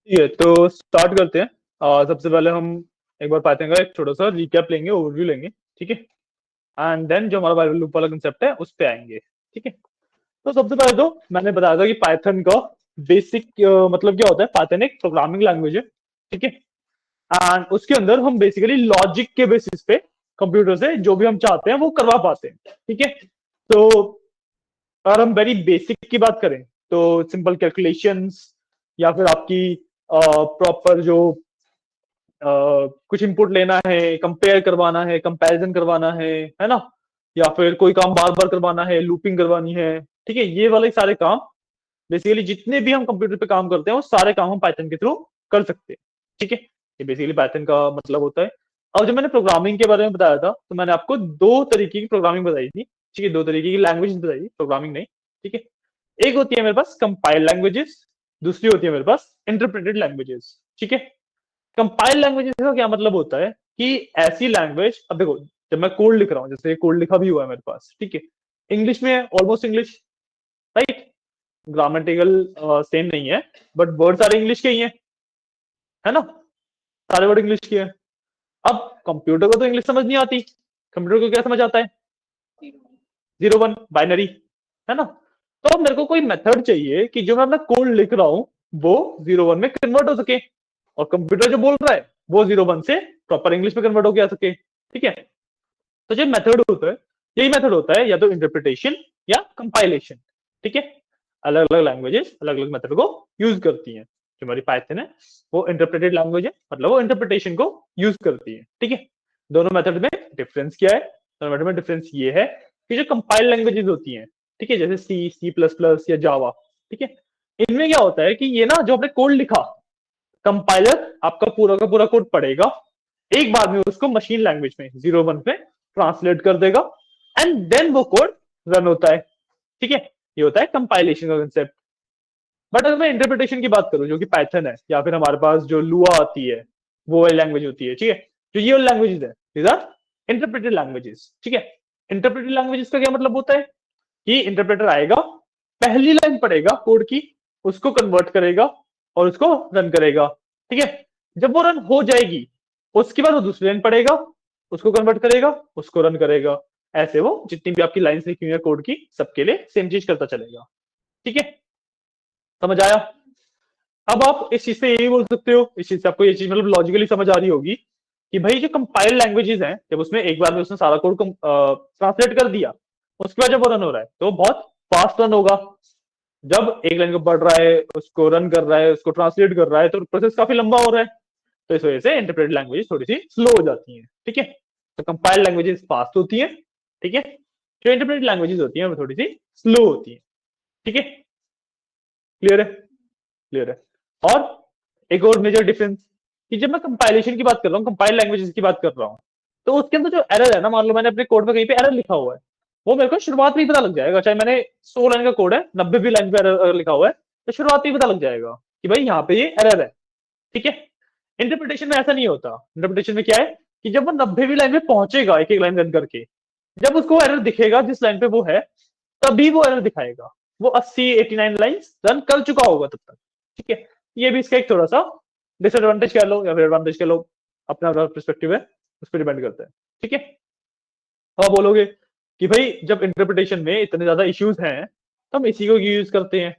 ठीक है, तो स्टार्ट करते हैं। सबसे पहले हम एक बार पाइथन का एक छोटा सा रिकैप लेंगे, ओवरव्यू लेंगे। ठीक है, एंड देन जो हमारा वाइल लूप वाला कंसेप्ट है उस पे आएंगे। ठीक है, तो सबसे पहले तो मैंने बताया था कि पाइथन का बेसिक मतलब क्या होता है। पाइथन एक प्रोग्रामिंग लैंग्वेज है। ठीक है, एंड उसके अंदर हम बेसिकली लॉजिक के बेसिस पे कंप्यूटर से जो भी हम चाहते हैं वो करवा पाते हैं। ठीक है, तो अगर हम वेरी बेसिक की बात करें तो सिंपल कैलकुलेशंस या फिर आपकी प्रॉपर जो कुछ इनपुट लेना है, कंपेयर करवाना है, कंपैरिजन करवाना है ना, या फिर कोई काम बार बार करवाना है, लूपिंग करवानी है। ठीक है, ये वाले सारे काम बेसिकली जितने भी हम कंप्यूटर पे काम करते हैं वो सारे काम हम पाइथन के थ्रू कर सकते हैं। ठीक है, ये बेसिकली पाइथन का मतलब होता है। और जब मैंने प्रोग्रामिंग के बारे में बताया था तो मैंने आपको दो तरीके की प्रोग्रामिंग बताई थी। ठीक है, दो तरीके की लैंग्वेज बताई थी, प्रोग्रामिंग नहीं। ठीक है, एक होती है मेरे पास कंपाइल लैंग्वेजेस, दूसरी होती है मेरे पास इंटरप्रेटेड लैंग्वेजेस। ठीक है, कंपाइल लैंग्वेजेस का क्या मतलब होता है कि ऐसी लैंग्वेज, अब देखो जब मैं कोड लिख रहा हूँ, जैसे कोड लिखा भी हुआ है मेरे पास। ठीक है, इंग्लिश में है, almost English, right. Grammatical same नहीं है, बट वर्ड सारे इंग्लिश के ही है ना, सारे वर्ड इंग्लिश के हैं। अब कंप्यूटर को तो इंग्लिश समझ नहीं आती, कंप्यूटर को क्या समझ आता है? 0 1 बाइनरी, है ना। तो अब मेरे को कोई मेथड चाहिए कि जो मैं अपना कोड लिख रहा हूं वो 0 1 में कन्वर्ट हो सके, और कंप्यूटर जो बोल रहा है वो 0 1 से प्रॉपर इंग्लिश में कन्वर्ट होकर आ सके। ठीक है, तो जो मेथड होता है, यही मेथड होता है या तो इंटरप्रिटेशन या कंपाइलेशन। ठीक है, अलग अलग लैंग्वेजेस अलग अलग मेथड को यूज करती हैं। जो हमारी पाइथन है वो इंटरप्रेटेड लैंग्वेज है, मतलब वो इंटरप्रिटेशन को यूज करती है। ठीक है, दोनों मेथड में डिफरेंस क्या है? दोनों मेथड में डिफरेंस ये है कि जो कंपाइल लैंग्वेजेस होती हैं, ठीक है, जैसे सी, सी प्लस प्लस या जावा, ठीक है, इनमें क्या होता है कि ये ना जो आपने कोड लिखा, कंपाइलर आपका पूरा का पूरा कोड पढ़ेगा, एक बार में उसको मशीन लैंग्वेज में 0 1 में ट्रांसलेट कर देगा, एंड देन वो कोड रन होता है। ठीक है, ये होता है कंपाइलेशन का कंसेप्ट। बट अगर मैं इंटरप्रिटेशन की बात करूं, जो कि पाइथन है, या फिर हमारे पास जो लुआ आती है, वो वाली लैंग्वेज होती है। ठीक है, जो ये वाली लैंग्वेजेस है, दीज आर इंटरप्रेटेड लैंग्वेजेस। ठीक है, इंटरप्रेटेड लैंग्वेजेस का क्या मतलब होता है कि इंटरप्रेटर आएगा, पहली लाइन पढ़ेगा कोड की, उसको कन्वर्ट करेगा और उसको रन करेगा। ठीक है, जब वो रन हो जाएगी उसके बाद वो दूसरी लाइन पढ़ेगा, उसको कन्वर्ट करेगा, उसको रन करेगा। ऐसे वो जितनी भी आपकी लाइंस लिखी हुई है कोड की, सबके लिए सेम चीज करता चलेगा। ठीक है, समझ आया? अब आप इस चीज से यही बोल सकते हो, इस चीज से आपको ये चीज मतलब लॉजिकली समझ आ रही होगी कि भाई जो कंपाइल लैंग्वेजेस हैं, जब उसमें एक बार में उसने सारा कोड को ट्रांसलेट कर दिया, उसके बाद जब वो रन हो रहा है तो बहुत फास्ट रन होगा। जब एक लाइन को पढ़ रहा है, उसको रन कर रहा है, उसको ट्रांसलेट कर रहा है, तो प्रोसेस काफी लंबा हो रहा है। तो इस वजह से इंटरप्रेटेड लैंग्वेजेस थोड़ी सी स्लो हो जाती हैं। ठीक है, तो कंपाइल लैंग्वेजेस फास्ट होती हैं। ठीक है, जो इंटरप्रेटेड लैंग्वेजेस होती हैं वो थोड़ी सी स्लो होती हैं। ठीक है, क्लियर है? क्लियर है। और एक और मेजर डिफरेंस कि जब मैं कंपाइलेशन की बात कर रहा हूँ, कंपाइल लैंग्वेजेस की बात कर रहा हूँ, तो उसके अंदर जो एरर है ना, मान लो मैंने अपने कोड में कहीं पे एरर लिखा हुआ है, वो मेरे को शुरुआत में ही पता लग जाएगा। चाहे मैंने 100 लाइन का कोड है, 90 भी लाइन पे एरर लिखा हुआ है, तो शुरुआत में ही पता लग जाएगा कि भाई यहाँ पे ये एरर है। ठीक है, इंटरप्रिटेशन में ऐसा नहीं होता। इंटरप्रिटेशन में क्या है कि जब वो 90वीं लाइन में पहुंचेगा एक एक लाइन रन करके, जब उसको एरर दिखेगा जिस लाइन पे वो है, तभी वो एरर दिखाएगा। वो 80 89 लाइंस रन कर चुका होगा तब तक। ठीक है, ये भी इसका एक थोड़ा सा डिसएडवांटेज कह लो या फिर एडवांटेज कह लो, अपना अपना पर्सपेक्टिव है, उस पर डिपेंड करता है। ठीक है, तो आप बोलोगे कि भाई जब इंटरप्रिटेशन में इतने ज्यादा इश्यूज हैं तो हम इसी को यूज करते हैं।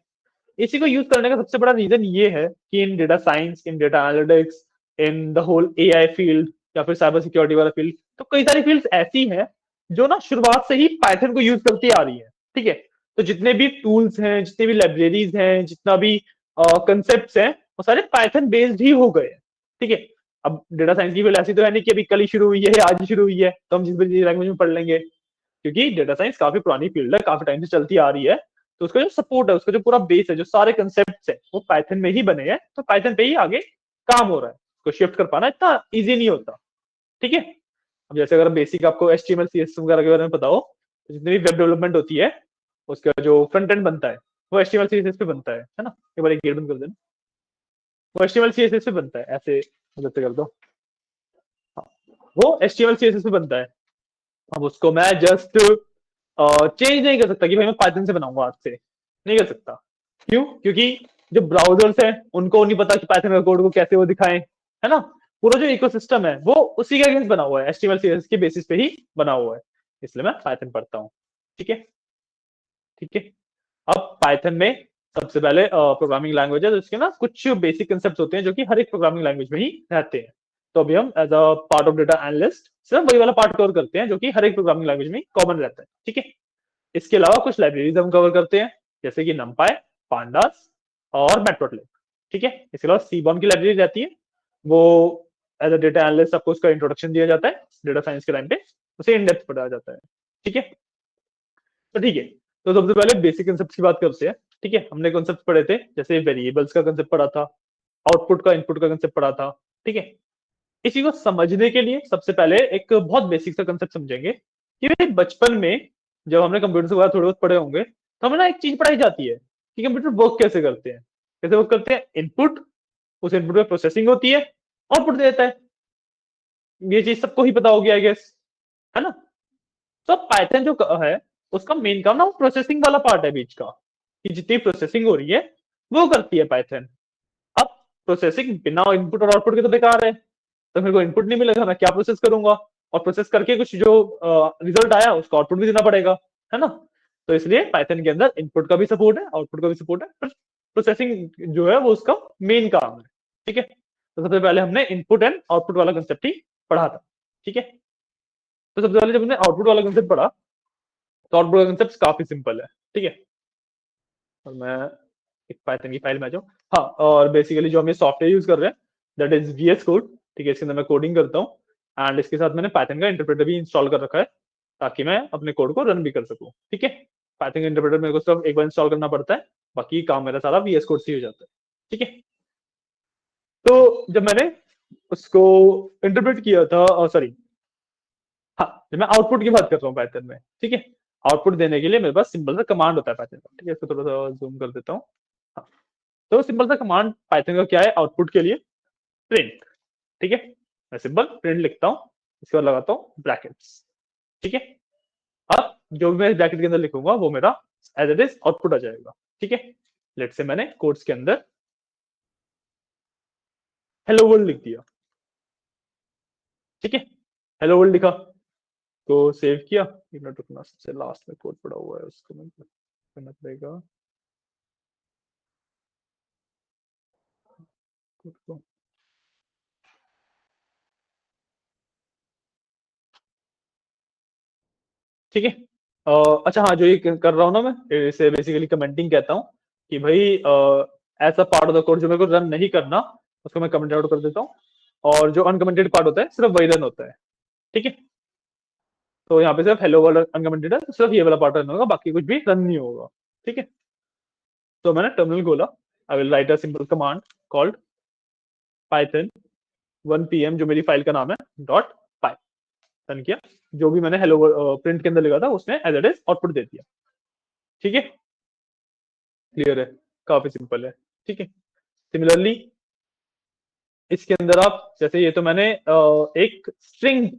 इसी को यूज करने का सबसे बड़ा रीजन ये है कि in data science, in data analytics, in the whole AI field या फिर साइबर सिक्योरिटी वाला फील्ड, तो कई सारी फील्ड्स ऐसी हैं जो ना शुरुआत से ही पाइथन को यूज करती आ रही है। ठीक है, तो जितने भी टूल्स हैं, जितने भी लाइब्रेरीज हैं, जितना भी कंसेप्ट हैं, वो सारे पाइथन बेस्ड ही हो गए हैं। ठीक है, अब डेटा साइंस की फील्ड ऐसी तो है नहीं कि अभी कल ही शुरू हुई है, आज ही शुरू हुई है तो हम जिस भी लैंग्वेज में पढ़ लेंगे, क्योंकि डेटा साइंस काफी पुरानी फील्ड है, काफी टाइम से चलती आ रही है। तो उसका जो सपोर्ट है, उसका जो पूरा बेस है, जो सारे कंसेप्ट है, वो पाइथन में ही बने हैं, तो पाइथन पे ही आगे काम हो रहा है। उसको शिफ्ट कर पाना इतना इजी नहीं होता। ठीक है, अब जैसे अगर बेसिक आपको HTML CSS वगैरह के बारे में पता हो, तो जितनी भी वेब डेवलपमेंट होती है उसका जो फ्रंट एंड बनता है वो HTML CSS पे बनता है ना। एक बार एक गेट बंद कर देना, वो HTML CSS पे बनता है, ऐसे मदद से कर दो। हाँ, वो HTML CSS पे बनता है। अब उसको मैं जस्ट चेंज नहीं कर सकता कि भाई मैं पाइथन से बनाऊंगा आज से, नहीं कर सकता। क्यों? क्योंकि जो ब्राउजर्स हैं उनको नहीं पता कि पाइथन का कोड को कैसे वो दिखाएं, है ना। पूरा जो इकोसिस्टम है वो उसी के अगेंस्ट बना हुआ है, HTML CSS के बेसिस पे ही बना हुआ है, इसलिए मैं पाइथन पढ़ता हूँ। ठीक है, ठीक है। अब पाइथन में सबसे पहले प्रोग्रामिंग लैंग्वेज है, तो इसके ना कुछ बेसिक कंसेप्ट होते हैं जो कि हर एक प्रोग्रामिंग लैंग्वेज में ही रहते हैं। तो अभी हम as a part of data analyst सिर्फ वही वाला पार्ट कवर करते हैं जो कि हर एक प्रोग्रामिंग लैंग्वेज में कॉमन रहता है। ठीक है, इसके अलावा कुछ लाइब्रेरीज हम कवर करते हैं, जैसे कि numpy, pandas और matplotlib। ठीक है, इसके अलावा सीबॉर्न की लाइब्रेरी रहती है, वो एज अ डेटा एनालिस्ट आपको उसका इंट्रोडक्शन दिया जाता है डेटा साइंस के टाइम पे, उसे इन डेप्थ पढ़ाया जाता है। ठीक है, तो ठीक है, तो सबसे पहले बेसिक कंसेप्ट की बात करते हैं। ठीक है, हमने कॉन्सेप्ट पढ़े थे, जैसे वेरिएबल्स का कंसेप्ट पढ़ा था, आउटपुट का इनपुट का कंसेप्ट पढ़ा था। ठीक है, इसी को समझने के लिए सबसे पहले एक बहुत बेसिक सा कंसेप्ट समझेंगे कि भाई बचपन में जब हमने कंप्यूटर के बारे में थोड़े बहुत पढ़े होंगे, तो हमें ना एक चीज पढ़ाई जाती है कि कंप्यूटर वर्क कैसे करते हैं। कैसे वर्क करते हैं, इनपुट, उस इनपुट में प्रोसेसिंग होती है, आउटपुट दे देता है। ये चीज सबको ही पता होगी आई गेस, है ना। तो पाइथन जो है उसका मेन काम ना वो प्रोसेसिंग वाला पार्ट है बीच का, कि जितनी प्रोसेसिंग हो रही है वो करती है पाइथन। अब प्रोसेसिंग बिना इनपुट और आउटपुट के तो बेकार है, तो मेरे को इनपुट नहीं मिलेगा, मैं क्या प्रोसेस करूंगा, और प्रोसेस करके कुछ जो रिजल्ट आया उसका आउटपुट भी देना पड़ेगा, है ना। तो इसलिए पाइथन के अंदर इनपुट का भी सपोर्ट है, आउटपुट का भी सपोर्ट है, पर प्रोसेसिंग जो है वो उसका मेन काम है। ठीक है, तो सबसे पहले हमने इनपुट एंड आउटपुट वाला कंसेप्ट ही पढ़ा था। ठीक है, तो सबसे पहले जब हमने आउटपुट वाला कंसेप्ट पढ़ा, तो आउटपुट का कंसेप्ट काफी सिंपल है। ठीक है, और मैं एक पाइथन की फाइल में आ जाऊँ। हाँ, और बेसिकली जो हम ये सॉफ्टवेयर यूज कर रहे हैं दैट इज VS कोड। ठीक है, इसके अंदर मैं कोडिंग करता हूँ, एंड इसके साथ मैंने पाइथन का इंटरप्रेटर भी इंस्टॉल कर रखा है, ताकि मैं अपने कोड को रन भी कर सकूँ। ठीक है, पाइथन का इंटरप्रेटर मेरे को सिर्फ एक बार इंस्टॉल करना पड़ता है, बाकी काम मेरा सारा VS कोड से ही हो जाता है। ठीक है, तो जब मैंने उसको इंटरप्रेट किया था, सॉरी, हाँ, जब मैं आउटपुट की बात कर रहा हूँ पाइथन में, ठीक है, आउटपुट देने के लिए मेरे पास सिंपल सा कमांड होता है पाइथन का। ठीक है, इसको थोड़ा सा जूम कर देता हूँ। हाँ, तो सिंपल सा कमांड पाइथन का क्या है आउटपुट के लिए, प्रिंट। ठीक है, मैं सिंपल प्रिंट लिखता हूँ, इसके बाद लगाता हूँ ब्रैकेट्स। ठीक है, अब जो भी मैं ब्रैकेट के अंदर लिखूंगा वो मेरा एज इट इज आउटपुट आ जाएगा। ठीक है, लेट से मैंने कोड्स के अंदर हेलो वर्ल्ड लिख दिया। ठीक है, हेलो वर्ल्ड लिखा, तो सेव किया। एक मिनट रुकना, सबसे लास्ट में कोड पड़ा हुआ है उसको मैं करना पड़ेगा। ठीक है, अच्छा, हाँ, जो ये कर रहा हूँ ना मैं, इसे बेसिकली कमेंटिंग कहता हूँ, कि भाई ऐसा पार्ट ऑफ द कोड जो मेरे को रन नहीं करना उसको मैं कमेंट आउट कर देता हूँ, और जो अनकमेंटेड पार्ट होता है सिर्फ वही रन होता है। ठीक है, तो यहाँ पे सिर्फ हेलो वाला अनकमेंटेड है, तो सिर्फ ये वाला पार्ट रन होगा, बाकी कुछ भी रन नहीं होगा। ठीक है, तो मैंने टर्मिनल खोला, I will write a simple command called Python 1pm, जो मेरी फाइल का नाम है, डॉट पाई, रन किया। जो भी मैंने हेलो प्रिंट के अंदर लिखा था उसने एज इट इज आउटपुट दे दिया। ठीक है, क्लियर है, काफी सिंपल है। ठीक है, सिमिलरली इसके अंदर आप जैसे, ये तो मैंने एक स्ट्रिंग,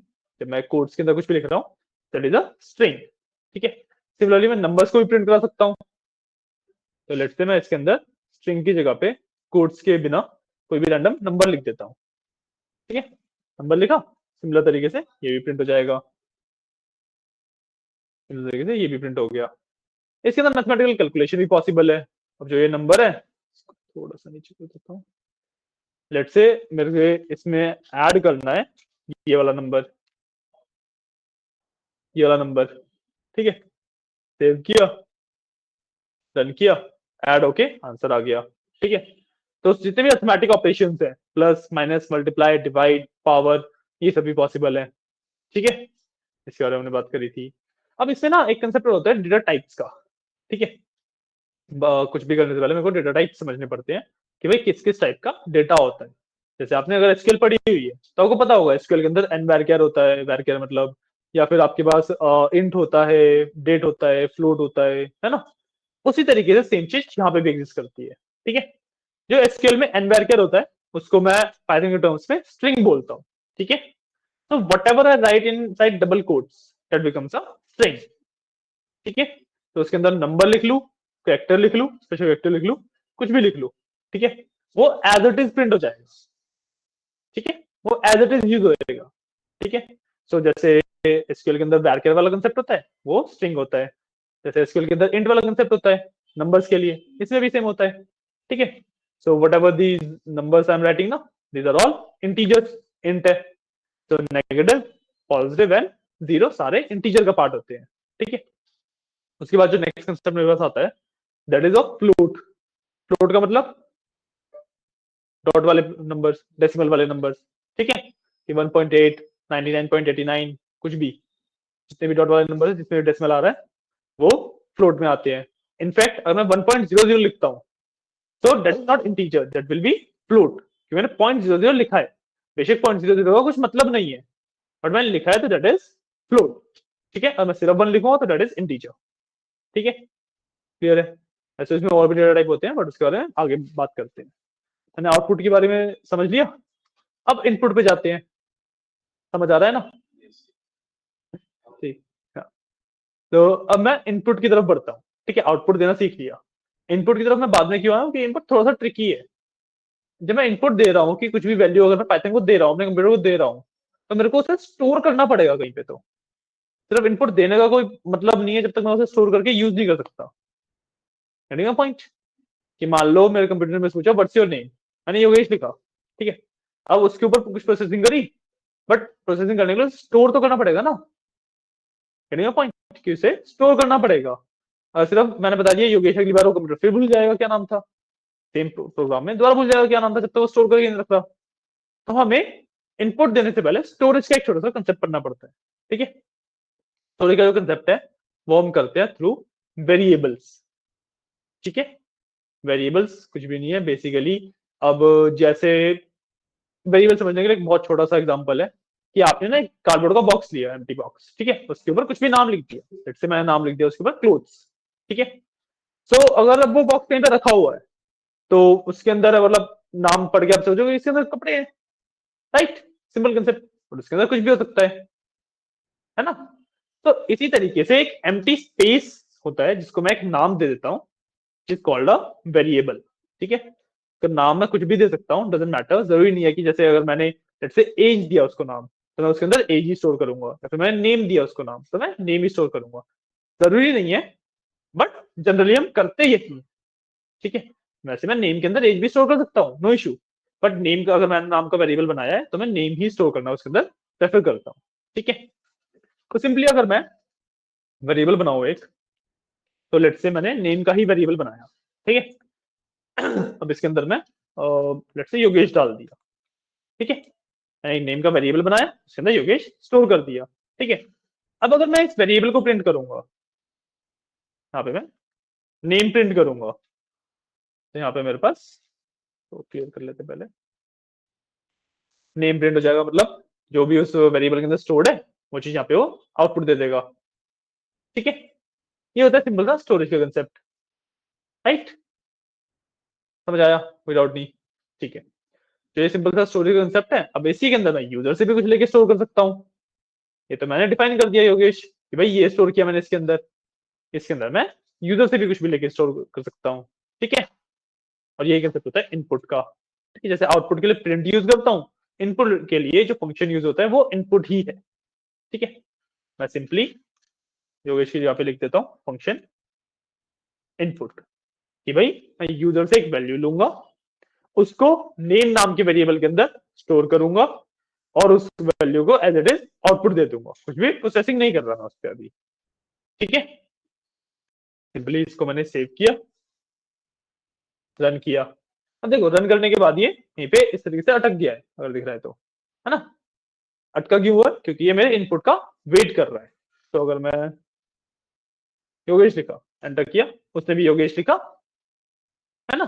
जब मैं कोड्स के अंदर कुछ भी लिख रहा हूँ दैट इज अ स्ट्रिंग। ठीक है, सिमिलरली मैं नंबर्स को भी प्रिंट करा सकता हूँ, तो लेट्स से मैं इसके अंदर स्ट्रिंग की जगह पे कोड्स के बिना कोई भी रैंडम नंबर लिख देता हूँ। ठीक है, नंबर लिखा, सिमिलर तरीके से ये भी प्रिंट हो जाएगा, सिमिलर तरीके से ये भी प्रिंट हो गया। इसके अंदर मैथमेटिकल कैलकुलेशन भी पॉसिबल है। अब जो ये नंबर है थोड़ा सा नीचे कर देता हूँ, लेट से मेरे को इसमें ऐड करना है ये वाला नंबर, ये वाला नंबर। ठीक है, सेव किया, रन किया, ऐड होके आंसर आ गया। ठीक है, तो जितने भी अर्थमेटिक ऑपरेशंस हैं, plus minus multiply divide power, ये सभी पॉसिबल है। ठीक है, इसके बारे में हमने बात करी थी। अब इसमें ना एक कंसेप्ट होता है डेटा टाइप्स का। ठीक है, कुछ भी करने से पहले मेरे को डेटा टाइप समझने पड़ते हैं कि भाई किस किस टाइप का डेटा होता है। जैसे आपने अगर एसक्यूएल पढ़ी हुई है तो आपको पता होगा एसक्यूएल के अंदर एन वैरक्यार होता है, वैरक्यार मतलब, या फिर आपके पास इंट होता है, डेट होता है, फ्लोट होता है ना। उसी तरीके से सेम चीज यहाँ पे भी एग्जिस्ट करती है। ठीक है, जो एसक्यूएल में एन वैरक्यार होता है उसको मैं पाइथन के टर्म्स में स्ट्रिंग बोलता हूँ। ठीक है, तो what ever I right in side double quotes that becomes a string. ठीक है, तो उसके अंदर नंबर लिख लू, कैरेक्टर लिख लू, स्पेशल कैरेक्टर लिख लू, कुछ भी लिख लू, ठीक है, वो एज इट इज प्रिंट हो जाएगा, ठीक है, वो एज इट इज यूज होएगा, ठीक है। सो जैसे एसक्यूएल के अंदर वैरचर वाला कंसेप्ट होता है, वो स्ट्रिंग होता है। जैसे एसक्यूएल के अंदर इंट वाला कंसेप्ट होता है नंबर्स के लिए, इसमें भी सेम होता है, ठीक है। So whatever the numbers I am writing ना, these are all integers, int है, तो नेगेटिव, पॉजिटिव एंड जीरो सारे इंटीजर का पार्ट होते हैं, ठीक है। उसके बाद जो नेक्स्ट कंसेप्ट मेरे पास आता है, that is of float. Float का मतलब डॉट वाले नंबर्स, डेसिमल वाले नंबर्स, ठीक है, कि 1.8, 99.89, कुछ भी, जितने भी डॉट वाले नंबर है जिसमें डेसिमल आ रहा है वो फ्लोट में आते हैं। इनफैक्ट अगर मैं 1.00 लिखता हूँ तो that is not integer, that will be float, क्योंकि मैंने 0.00 लिखा है, बेशक 0.00 का कुछ मतलब नहीं है, बट मैंने लिखा है तो दैट इज फ्लोट, ठीक है। और मैं सिर्फ 1 लिखूंगा तो दैट इज इंटीजर, ठीक है, क्लियर है। ऐसे इसमें और भी डेटा टाइप होते हैं, बट उसके बारे में आगे बात करते हैं। मैंने आउटपुट के बारे में समझ लिया, अब इनपुट पे जाते हैं, समझ आ रहा है ना, ठीक, हाँ। तो अब मैं इनपुट की तरफ बढ़ता हूँ, ठीक है, आउटपुट देना सीख लिया, इनपुट की तरफ मैं बाद में क्यों आया हूँ कि इनपुट थोड़ा सा ट्रिकी है। जब मैं इनपुट दे रहा हूँ कि कुछ भी वैल्यू अगर मैं पाइथन को दे रहा हूँ, अपने कंप्यूटर को दे रहा हूँ, तो मेरे को उसे स्टोर करना पड़ेगा कहीं पे, तो सिर्फ इनपुट देने का कोई मतलब नहीं है जब तक मैं उसे स्टोर करके यूज नहीं कर सकता। पॉइंट कि मान लो मेरे कंप्यूटर में सोचा व्हाट्स योर नेम, मैंने योगेश लिखा, ठीक है, अब उसके ऊपर कुछ प्रोसेसिंग करी, बट प्रोसेसिंग करने के लिए स्टोर तो करना पड़ेगा ना, पॉइंट कि उसे स्टोर करना पड़ेगा। और सिर्फ मैंने बता दिया योगेश, अगली बार वो कंप्यूटर फिर भूल जाएगा क्या नाम था, सेम प्रोग्राम में दोबारा भूल जाएगा क्या नाम था, जब तक वो स्टोर करके नहीं रख रहा। तो हमें इनपुट देने से पहले स्टोरेज का एक छोटा सा कंसेप्ट पढ़ना पड़ता है, ठीक है। स्टोरेज का जो कंसेप्ट है वो हम करते हैं थ्रू वेरिएबल्स, ठीक है। वेरिएबल्स कुछ भी नहीं है बेसिकली। अब जैसे वेरिएबल समझने के लिए एक बहुत छोटा सा एग्जांपल है कि आपने ना एक कार्डबोर्ड का बॉक्स लिया, एम्प्टी बॉक्स, ठीक है, उसके ऊपर कुछ भी नाम लिख दिया, जैसे मैंने नाम लिख दिया उसके ऊपर क्लोथ्स, ठीक है। सो अगर अब वो बॉक्स कहीं पे रखा हुआ है तो उसके अंदर मतलब नाम पढ़ के आप सोचोगे इसके अंदर कपड़े हैं, राइट, सिंपल कंसेप्ट, और उसके अंदर कुछ भी हो सकता है ना। तो इसी तरीके से एक एम्प्टी स्पेस होता है जिसको मैं एक नाम दे देता हूँ, इज कॉल्ड अ वेरिएबल, ठीक है। तो नाम मैं कुछ भी दे सकता हूँ, डजंट मैटर, जरूरी नहीं है कि जैसे अगर मैंने जैसे एज दिया उसको नाम तो मैं उसके अंदर एज ही स्टोर करूंगा, या फिर मैंने नेम दिया उसको नाम तो मैं नेम ही स्टोर करूंगा, जरूरी नहीं है, बट जनरली हम करते यही हैं, ठीक है। वैसे मैं नेम के अंदर एज भी स्टोर कर सकता हूँ, नो इशू, बट नेम का अगर मैंने नाम का वेरिएबल बनाया है तो मैं नेम ही स्टोर करना उसके अंदर प्रेफर करता हूँ, ठीक है। तो सिंपली अगर मैं वेरिएबल बनाऊँ एक, तो लेट्स से मैंने नेम का ही वेरिएबल बनाया, ठीक है। अब इसके अंदर मैं लेट्स से योगेश डाल दिया, ठीक है, मैंने नेम का वेरिएबल बनाया, उसके अंदर योगेश स्टोर कर दिया, ठीक है। अब अगर मैं इस वेरिएबल को प्रिंट करूंगा, यहाँ पे मैं नेम प्रिंट करूंगा, तो यहाँ पे मेरे पास, तो क्लियर कर लेते पहले, नेम प्रिंट हो जाएगा, मतलब जो भी उस वेरिएबल के अंदर स्टोर्ड है वो चीज यहाँ पे वो आउटपुट दे देगा, ठीक है। ये होता है सिंपल सा स्टोरेज का कंसेप्ट, राइट, समझ आया कोई डाउट नहीं, ठीक है। तो ये सिंपल सा स्टोरेज का कंसेप्ट है। अब इसी के अंदर मैं यूजर से भी कुछ लेके स्टोर कर सकता हूँ, ये तो मैंने डिफाइन कर दिया योगेश कि भाई ये स्टोर किया मैंने इसके अंदर मैं यूजर से भी कुछ भी लेके स्टोर कर सकता हूँ, ठीक है। और यही कंसेप्ट होता है इनपुट का, ठीक है। जैसे आउटपुट के लिए प्रिंट यूज करता हूँ, इनपुट के लिए जो फंक्शन यूज होता है वो इनपुट ही है, ठीक है। मैं सिंपली योगेश की जगह पे लिख देता हूँ फंक्शन इनपुट, कि भाई मैं यूजर से एक वैल्यू लूंगा, उसको नेम नाम के वेरिएबल के अंदर स्टोर करूंगा और उस वैल्यू को एज इट इज आउटपुट दे दूंगा, कुछ भी प्रोसेसिंग नहीं कर रहा मैं उस पर अभी, ठीक है। सिंपली इसको मैंने सेव किया, रन किया। अब देखो रन करने के बाद ये यहीं पे इस तरीके से अटक गया है, अगर दिख रहा है ना, अटका क्यों हुआ, क्योंकि ये मेरे इनपुट का वेट कर रहा है। तो अगर मैं योगेश लिखा, एंटर किया, उसने भी योगेश लिखा, है ना,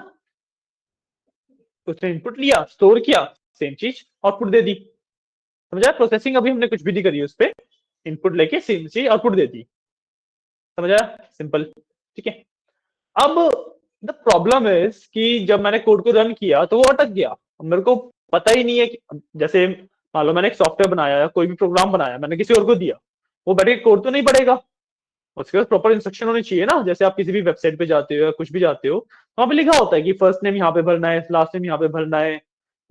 उसने इनपुट लिया, स्टोर किया, सेम चीज आउटपुट दे दी, समझा। प्रोसेसिंग अभी हमने कुछ भी नहीं करी, उस पर इनपुट लेके सेम चीज आउटपुट दे दी, समझा, सिंपल, ठीक है। अब द प्रॉब्लम इज कि जब मैंने कोड को रन किया तो वो अटक गया, मेरे को पता ही नहीं है कि जैसे मान लो मैंने एक सॉफ्टवेयर बनाया या कोई भी प्रोग्राम बनाया, मैंने किसी और को दिया, वो बैठ के कोड तो नहीं पढ़ेगा, उसके बाद प्रॉपर इंस्ट्रक्शन होनी चाहिए ना, जैसे आप किसी भी वेबसाइट पे जाते हो या कुछ भी जाते हो, वहां पे लिखा होता है कि फर्स्ट नेम यहाँ पे भरना है, लास्ट नेम यहाँ पे भरना है।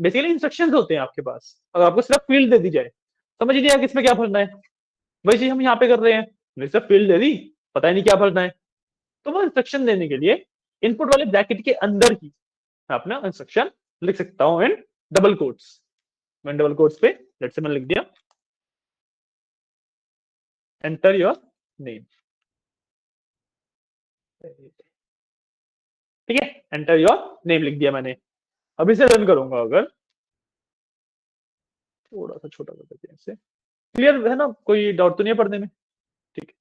बेसिकली इंस्ट्रक्शंस होते हैं आपके पास, अगर आपको सिर्फ फील्ड दे दी जाए, समझ ही नहीं आया किसमें क्या भरना है। वही चीज हम यहाँ पे कर रहे हैं, मेरे सिर्फ फील्ड दे दी, पता ही नहीं क्या भरना है। तो वो इंस्ट्रक्शन देने के लिए इनपुट वाले ब्रैकेट के अंदर ही मैं अपना इंस्ट्रक्शन लिख सकता हूँ इन डबल कोट्स। मैंने डबल कोट्स पे लेट्स से मैंने लिख दिया एंटर योर नेम, ठीक है, एंटर योर नेम लिख दिया मैंने। अब इसे रन करूंगा, अगर थोड़ा सा छोटा कर देते हैं इसे, क्लियर है ना, कोई डाउट तो नहीं है पढ़ने में? ठीक है,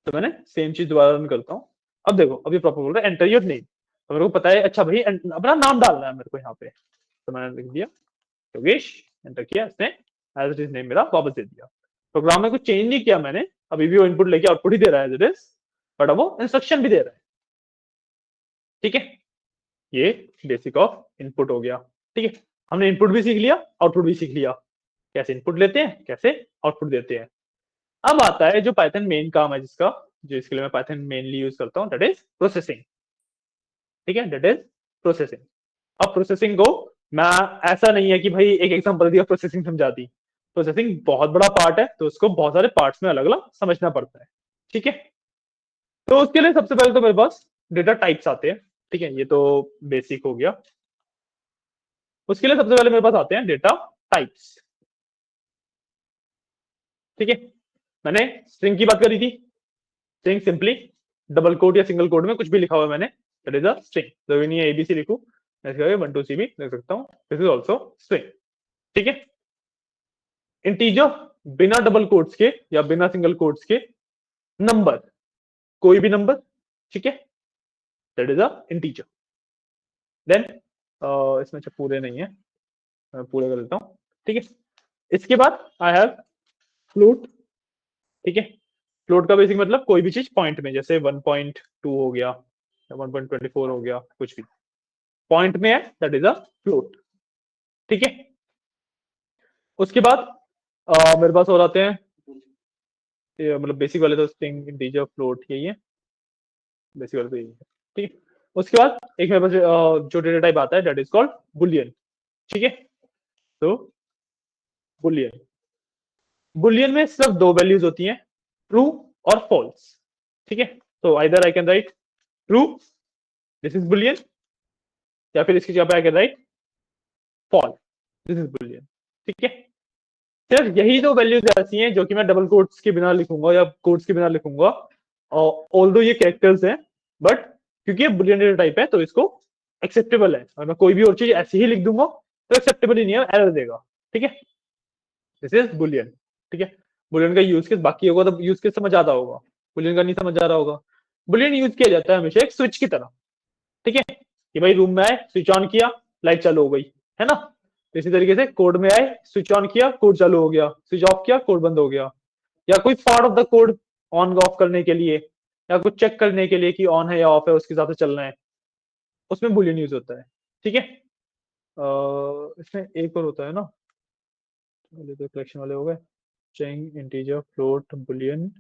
तो मैंने सेम चीज दोबारा रन करता हूँ। अब देखो, अभी प्रॉपर बोल रहा है एंटर योर नेम, तो मेरे को पता है, अच्छा भाई अपना नाम डालना है मेरे को यहाँ पे, तो मैंने लिख दिया योगेश, एंटर किया, इसने एज इट इज नेम मेरा वापस दे दिया। प्रोग्राम में कुछ चेंज नहीं किया मैंने, अभी भी वो इनपुट लेके आउटपुट ही दे रहा है एज इट इज, बट अब वो इंस्ट्रक्शन भी दे रहा है। ठीक है, ये बेसिक ऑफ इनपुट हो गया। ठीक है, हमने इनपुट भी सीख लिया, आउटपुट भी सीख लिया, कैसे इनपुट लेते हैं, कैसे आउटपुट देते हैं। अब आता है जो पाइथन मेन काम है, जिसका जो इसके लिए मैं पाइथन मेनली यूज करता हूँ, दैट इज प्रोसेसिंग। ठीक है, दैट इज प्रोसेसिंग। अब प्रोसेसिंग को मैं, ऐसा नहीं है कि भाई एक एग्जांपल दिया प्रोसेसिंग समझा दी, प्रोसेसिंग बहुत बड़ा पार्ट है, तो उसको बहुत सारे पार्ट्स में अलग अलग समझना पड़ता है। ठीक है, तो उसके लिए सबसे पहले तो मेरे पास डेटा टाइप्स आते हैं। ठीक है, ये तो बेसिक हो गया। उसके लिए सबसे पहले मेरे पास आते हैं डेटा टाइप्स। ठीक है, मैंने स्ट्रिंग की बात करी थी, स्ट्रिंग सिंपली डबल कोट या सिंगल कोट में कुछ भी लिखा हुआ है मैंने, दैट इज अ स्ट्रिंग। जरूरी नहीं है एबीसी लिखूं, मैं 1 2 सी भी लिख सकता हूं, दिस इज आल्सो स्ट्रिंग। ठीक है, इंटीजर बिना डबल कोट्स के या बिना सिंगल कोट्स के नंबर, कोई भी नंबर, ठीक है, that is a integer. Then इसमें अच्छा पूरे नहीं है, मैं पूरे कर लेता हूँ। ठीक है, इसके बाद आई हैव फ्लोट। ठीक है, फ्लोट का बेसिक मतलब कोई भी चीज पॉइंट में, जैसे 1.2 हो गया या 1.24 हो गया, कुछ भी पॉइंट में है, दैट इज अ फ्लोट। ठीक है, उसके बाद मेरे पास और आते हैं, मतलब बेसिक वाले तो स्ट्रिंग, इंटीजर, फ्लोट, यही है बेसिक वाले तो यही है। ठीक है, उसके बाद एक मेरे पास जो डेटा टाइप आता है, दैट इज कॉल्ड बुलियन। ठीक है, तो बुलियन, बुलियन में सिर्फ दो वैल्यूज होती हैं, ट्रू और फॉल्स। ठीक है, तो either I can write true, this is boolean, या फिर इसकी जगह पे I can write false, this is boolean. ठीक है, सिर्फ यही दो वैल्यूज ऐसी हैं जो कि मैं डबल कोट्स के बिना लिखूंगा या कोट्स के बिना लिखूंगा, और ऑल्दो ये कैरेक्टर्स हैं, बट क्योंकि ये बुलियन डेटा टाइप है तो इसको एक्सेप्टेबल है, और मैं कोई भी और चीज ऐसे ही लिख दूंगा तो एक्सेप्टेबल ही नहीं है, एरर देगा। ठीक है, दिस इज बुलियन। ठीक है, बुलियन का यूज केस, बाकी होगा तो यूज केस समझ आता होगा, बुलियन का नहीं समझ आ रहा होगा। बुलियन यूज किया जाता है हमेशा एक स्विच की तरह। ठीक है, कि भाई रूम में आए, स्विच ऑन किया, लाइट चालू हो गई, है ना। तो इसी तरीके से कोड में आए, स्विच ऑन किया, कोड चालू हो गया, स्विच ऑफ किया, कोड बंद हो गया। या कोई part of the code on off करने के लिए, या कुछ चेक करने के लिए कि ऑन है या ऑफ है, उसके हिसाब से चलना है, उसमें बुलियन यूज होता है। ठीक है, इसमें एक और होता है ना, तो कलेक्शन वाले हो गए, स्ट्रिंग, इंटीजर, फ्लोट, बुलियन,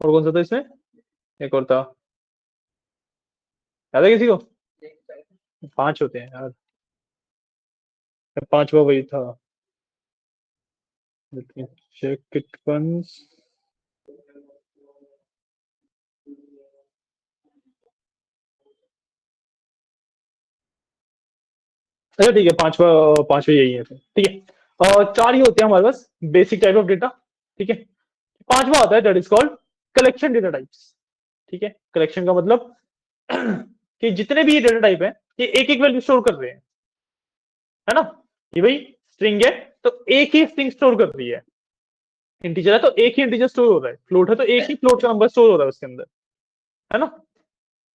और कौन सा था इसमें, एक और था, याद है किसी को? 5 होते हैं यार, 5वां वही था, let me check it once। अच्छा ठीक है, पांचवा यही है फिर। ठीक है, और 4 ही होते हैं हमारे पास बेसिक टाइप ऑफ डेटा। ठीक है, 5वां आता है that is called collection data types. ठीक है, कलेक्शन का मतलब कि जितने भी ये डेटा टाइप है, ये एक एक वैल्यू स्टोर कर रहे हैं, है ना। ये भाई स्ट्रिंग है तो एक ही स्ट्रिंग स्टोर कर रही है, इंटीजर है तो एक ही इंटीजर स्टोर हो रहा है, फ्लोट है तो एक ही फ्लोट का नंबर स्टोर हो रहा है उसके अंदर, है ना।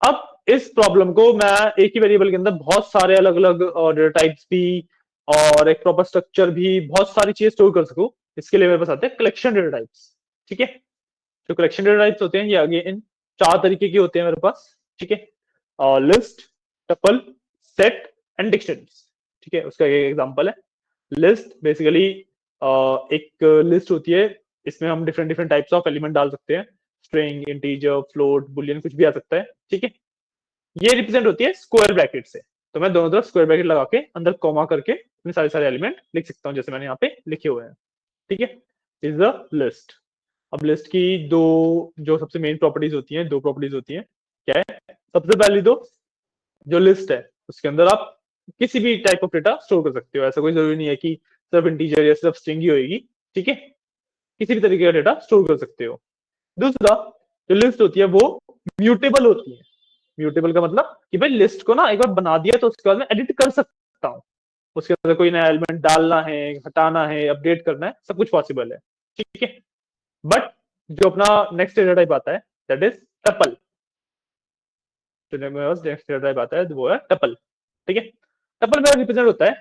अब इस प्रॉब्लम को मैं एक ही वेरिएबल के अंदर बहुत सारे अलग अलग डेटा टाइप्स भी और एक प्रॉपर स्ट्रक्चर भी, बहुत सारी चीजें स्टोर कर सकूं, इसके लिए मेरे पास आते हैं कलेक्शन डेटा टाइप्स। ठीक है, जो कलेक्शन डेटा टाइप्स होते हैं ये आगे इन 4 तरीके के होते हैं मेरे पास। ठीक है, list, tuple, set and dictionaries. ठीक है, उसका एक एग्जांपल है लिस्ट। बेसिकली एक लिस्ट होती है इसमें हम different different types of element डाल सकते हैं, स्ट्रिंग, इंटीजर, फ्लोट, बुलियन, कुछ भी आ सकता है, ठीक है। ये रिप्रेजेंट होती है स्क्वायर ब्रैकेट से, तो मैं दोनों तरफ स्क्वायर ब्रैकेट लगा के अंदर कॉमा करके अपने सारे सारे एलिमेंट लिख सकता हूँ, जैसे मैंने यहाँ पे लिखे हुए हैं, ठीक है। Is the list. अब लिस्ट की दो जो सबसे मेन प्रॉपर्टीज होती हैं, दो प्रॉपर्टीज होती हैं, क्या है? सबसे पहली तो जो लिस्ट है उसके अंदर आप किसी भी टाइप ऑफ डेटा स्टोर कर सकते हो, ऐसा कोई जरूरी नहीं है कि सिर्फ इंटीजर या सिर्फ स्ट्रिंग ही होगी, ठीक है। किसी भी तरीके का डेटा स्टोर कर सकते हो। दूसरा, जो लिस्ट होती है वो म्यूटेबल होती है। म्यूटेबल का मतलब कि भाई लिस्ट को ना एक बार बना दिया तो उसके बाद मैं एडिट कर सकता हूँ, उसके अंदर कोई नया एलिमेंट डालना है, हटाना है, अपडेट करना है, सब कुछ पॉसिबल है, ठीक है। बट जो अपना नेक्स्ट डेटा टाइप आता है दैट इज टपल। जो नेक्स्ट डेटा टाइप आता है वो है टपल, ठीक है। टपल में रिप्रेजेंट होता है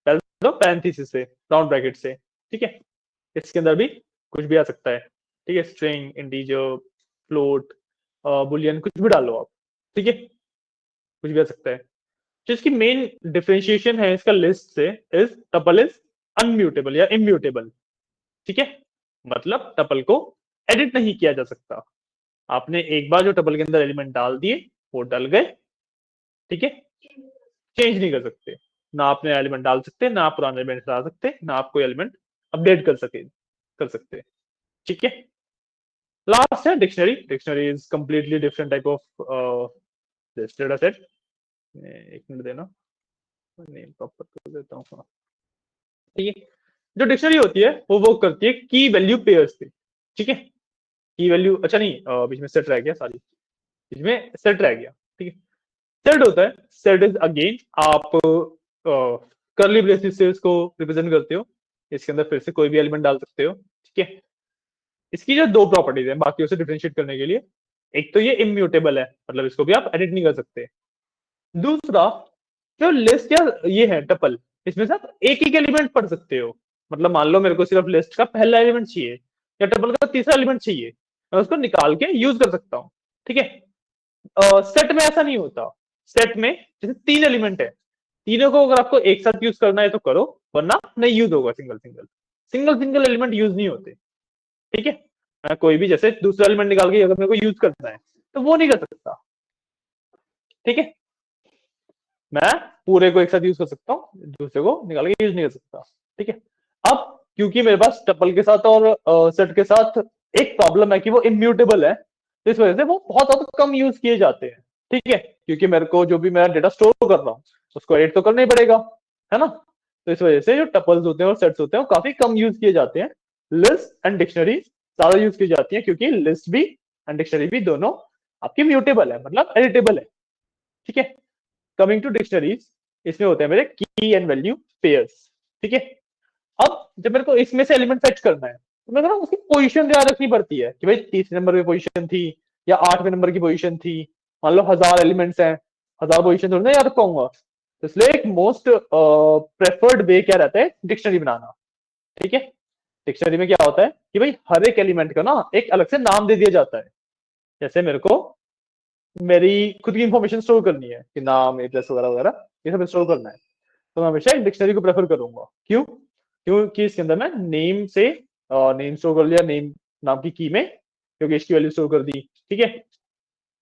पहले तो पैरेंथेसिस से, राउंड ब्रैकेट से, ठीक है। इसके अंदर भी कुछ भी आ सकता है, ठीक है, स्ट्रिंग, इंटीजर, फ्लोट, बुलियन, कुछ भी डालो आप, ठीक है, कुछ भी आ सकता है। जो इसकी मेन डिफरेंशिएशन है इसका लिस्ट से इज टपल इज अनम्यूटेबल या इम्यूटेबल, ठीक है। मतलब टपल को एडिट नहीं किया जा सकता। आपने एक बार जो टपल के अंदर एलिमेंट डाल दिए वो डल गए, ठीक है, चेंज नहीं कर सकते। ना आपने एलिमेंट डाल सकते, ना आप पुराने एलिमेंट हटा सकते, ना आप कोई एलिमेंट अपडेट कर सकते, ठीक है। लास्ट है dictionary. Dictionary is completely different type of this data set. एक मिनट देना, नेम प्रॉपर कर देता हूँ, हाँ, ठीक है। जो डिक्शनरी होती है वो वर्क करती है की वैल्यू पेयर्स पे, ठीक है। की वैल्यू, अच्छा नहीं, बीच में सेट रह गया, सॉरी, बीच में सेट रह गया, ठीक है। सेट होता है, सेट इज अगेन आप करली ब्रेसेस से इसको रिप्रेजेंट करते हो, इसके अंदर फिर से कोई भी एलिमेंट डाल सकते हो, ठीक है। इसकी जो दो प्रॉपर्टीज है बाकी से डिफरेंशिएट करने के लिए, एक तो ये इम्यूटेबल है, मतलब इसको भी आप एडिट नहीं कर सकते। दूसरा, जो लिस्ट या ये है टपल, इसमें से आप एक ही एलिमेंट पढ़ सकते हो। मतलब मान लो मेरे को सिर्फ लिस्ट का पहला एलिमेंट चाहिए या टपल का तीसरा एलिमेंट चाहिए, मैं उसको निकाल के यूज कर सकता हूँ, ठीक है। सेट में ऐसा नहीं होता। सेट में जैसे तीन एलिमेंट है, तीनों को अगर आपको एक साथ यूज करना है तो करो, वरना नहीं यूज होगा। Single single single single element use नहीं होते, ठीक है। मैं कोई भी जैसे दूसरा एलिमेंट निकाल के अगर मेरे को यूज करना है तो वो नहीं कर सकता, ठीक है। मैं पूरे को एक साथ यूज कर सकता हूँ, दूसरे को निकाल के यूज नहीं कर सकता, ठीक है। अब क्योंकि मेरे पास टपल के साथ और सेट के साथ एक प्रॉब्लम है कि वो इम्यूटेबल है, तो इस वजह से वो बहुत ज्यादा कम यूज किए जाते हैं, ठीक है। क्योंकि मेरे को जो भी मेरा डेटा स्टोर कर रहा हूँ उसको एडिट तो करना ही पड़ेगा, है ना। तो इस वजह से जो टपल्स होते हैं और सेट्स होते हैं वो काफी कम यूज किए जाते हैं। लिस्ट एंड डिक्शनरी ज्यादा यूज की जाती है, क्योंकि लिस्ट भी एंड डिक्शनरी भी दोनों आपकी म्यूटेबल है, मतलब एडिटेबल है, ठीक है। कमिंग टू डिक्शनरीज, इसमें होते हैं मेरे की एंड वैल्यू पेयर्स, ठीक है। अब जब मेरे को इसमें से एलिमेंट फेच करना है तो मेरे को ना उसकी पोजीशन याद रखनी पड़ती है कि भाई तीसरे नंबर की पोजीशन थी या 8वें नंबर की पोजीशन थी। मान लो 1000 एलिमेंट्स हैं, 1000 पोजीशन थोड़ी ना याद रखूंगा, तो इसलिए एक मोस्ट प्रेफर्ड वे क्या रहता है, डिक्शनरी बनाना, ठीक है। डिक्शनरी में क्या होता है कि भाई हर एक एलिमेंट का ना एक अलग से नाम दे दिया जाता है। जैसे मेरे को मेरी खुद की इंफॉर्मेशन स्टोर करनी है कि नाम, एड्रेस वगैरह वगैरह ये सब स्टोर करना है, तो मैं हमेशा एक डिक्शनरी को प्रेफर करूंगा। क्यों? क्योंकि इसके अंदर मैं नेम से नेम स्टोर कर लिया, नेम नाम की की में योगेश की वैल्यू स्टोर कर दी, ठीक है।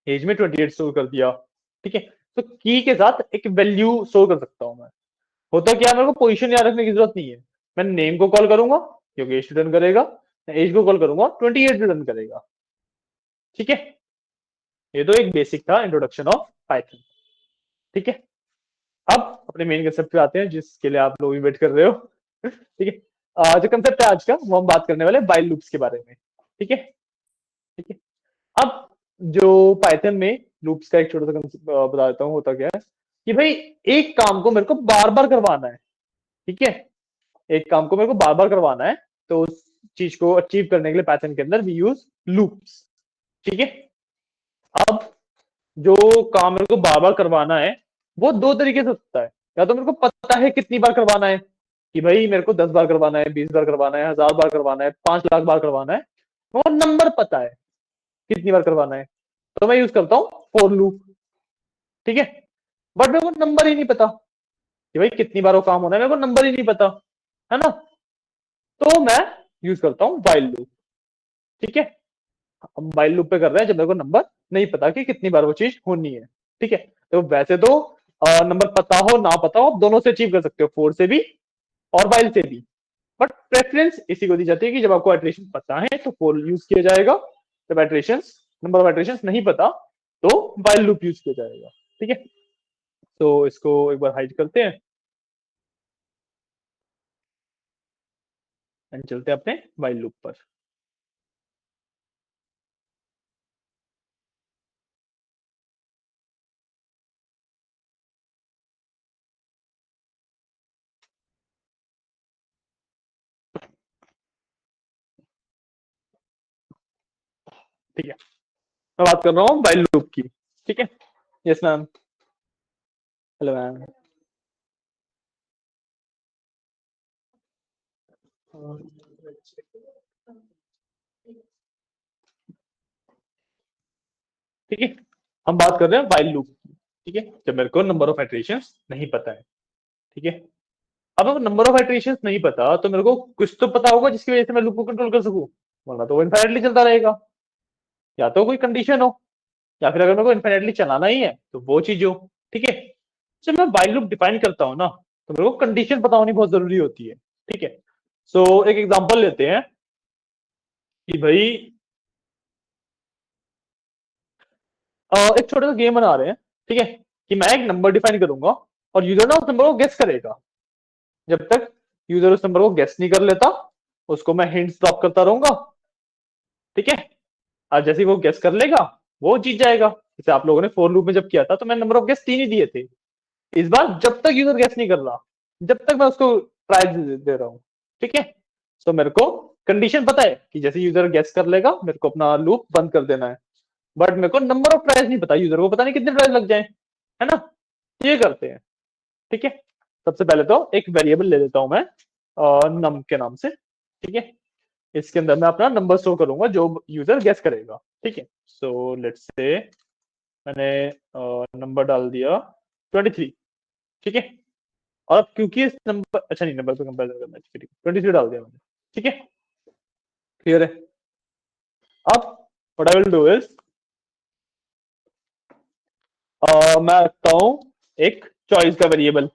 एज में 28 स्टोर कर दिया, ठीक है। तो की के साथ एक वैल्यू स्टोर कर सकता हूं मैं। होता क्या है, मेरे को पोजीशन याद रखने की जरूरत नहीं है। मैं नेम को कॉल करूंगा, योगेश रिटर्न करेगा, एज को कॉल करूंगा, 28 रिटर्न करेगा, ठीक है। ये तो एक बेसिक था इंट्रोडक्शन ऑफ पाइथन, ठीक है। अब अपने मेन कंसेप्ट पे आते हैं जिसके लिए आप लोग भी वेट कर रहे हो, ठीक है। जो कंसेप्ट है आज का वो हम बात करने वाले व्हाइल लूप्स के बारे में, ठीक है, ठीक है। अब जो पाइथन में लूप्स का एक छोटा सा कंसेप्ट बता देता हूँ, होता क्या है कि भाई एक काम को मेरे को बार बार करवाना है, ठीक है। एक काम को मेरे को बार बार करवाना है, तो उस चीज को अचीव करने के लिए पाइथन के अंदर वी यूज लूप्स, ठीक है। अब जो काम मेरे को बार बार करवाना है वो दो तरीके से होता है। या तो मेरे को पता है कितनी बार करवाना है, कि भाई मेरे को 10 बार करवाना है, 20 बार करवाना है, 1000 बार करवाना है, 5 लाख बार करवाना है, वो नंबर पता है कितनी बार करवाना है, तो मैं यूज करता हूँ फॉर लूप, ठीक है। बट मेरे को नंबर ही नहीं पता कि भाई कितनी बार वो काम होना है, मेरे को नंबर ही नहीं पता, है ना। तो मैं यूज करता हूँ व्हाइल लूप। ठीक है, हम वाइल लूप पे कर रहे हैं जब मेरे को नंबर नहीं पता कि कितनी बार वो चीज होनी है। ठीक है, तो वैसे तो नंबर पता हो ना पता हो, आप दोनों से अचीव कर सकते हो, फोर से भी और वाइल से भी। बट प्रेफरेंस इसी को दी जाती है कि जब आपको इटरेशन पता है तो फोर यूज किया जाएगा, जब इटरेशन नंबर ऑफ इटरेशन नहीं पता तो वाइल लूप यूज किया जाएगा। ठीक है, तो इसको एक बार हाइड करते हैं एंड चलते हैं अपने वाइल लूप पर। ठीक है, मैं बात कर रहा हूँ वाइल लूप की। ठीक है, यस मैम, हेलो मैम। ठीक है, हम बात कर रहे हैं वाइल लूप की। ठीक है, जब मेरे को नंबर ऑफ इटरेशन नहीं पता है। ठीक है, अब अगर नंबर ऑफ इटरेशन नहीं पता तो मेरे को कुछ तो पता होगा जिसकी वजह से मैं लूप को कंट्रोल कर सकूं, वरना तो वो इनफाइनाइटली चलता रहेगा। या तो कोई कंडीशन हो, या फिर अगर मेरे को इनफाइनाइटली चलाना ही है तो वो चीज हो। ठीक है, जब मैं वाइल लूप डिफाइन करता हूँ ना, तो मेरे को कंडीशन पता होनी बहुत जरूरी होती है। ठीक है, सो एक एग्जांपल लेते हैं कि भाई एक छोटा सा गेम बना रहे हैं। ठीक है, कि मैं एक नंबर डिफाइन करूंगा और यूजर ना उस नंबर को गेस करेगा। जब तक यूजर उस नंबर को गेस नहीं कर लेता, उसको मैं हिंट्स ड्रॉप करता रहूंगा। ठीक है, और जैसे ही वो गेस कर लेगा वो जीत जाएगा। जैसे आप लोगों ने फोर लूप में जब किया था तो मैं नंबर ऑफ गेस 3 ही दिए थे। इस बार जब तक यूजर गेस नहीं कर रहा, जब तक मैं उसको ट्राई दे रहा हूँ। ठीक है, तो मेरे को कंडीशन पता है कि जैसे यूजर गेस कर लेगा मेरे को अपना लूप बंद कर देना है। बट मेरे को नंबर ऑफ ट्राइज नहीं पता, यूजर को पता नहीं कितने ट्राइज लग जाए, है ना। ये करते हैं। ठीक है, सबसे पहले तो एक वेरिएबल ले लेता हूं मैं नम के नाम से। ठीक है, इसके अंदर मैं अपना नंबर स्टोर करूंगा जो यूजर गेस करेगा। ठीक है, सो लेट्स से मैंने नंबर डाल दिया 23। ठीक है, और अब क्योंकि इस नंबर, अच्छा नहीं, नंबर पे कंपेरिजन करना है, ठीक है 23 डाल दिया मैंने। ठीक है, क्लियर है। अब what I will do is मैं रखता हूं एक चॉइस का वेरिएबल।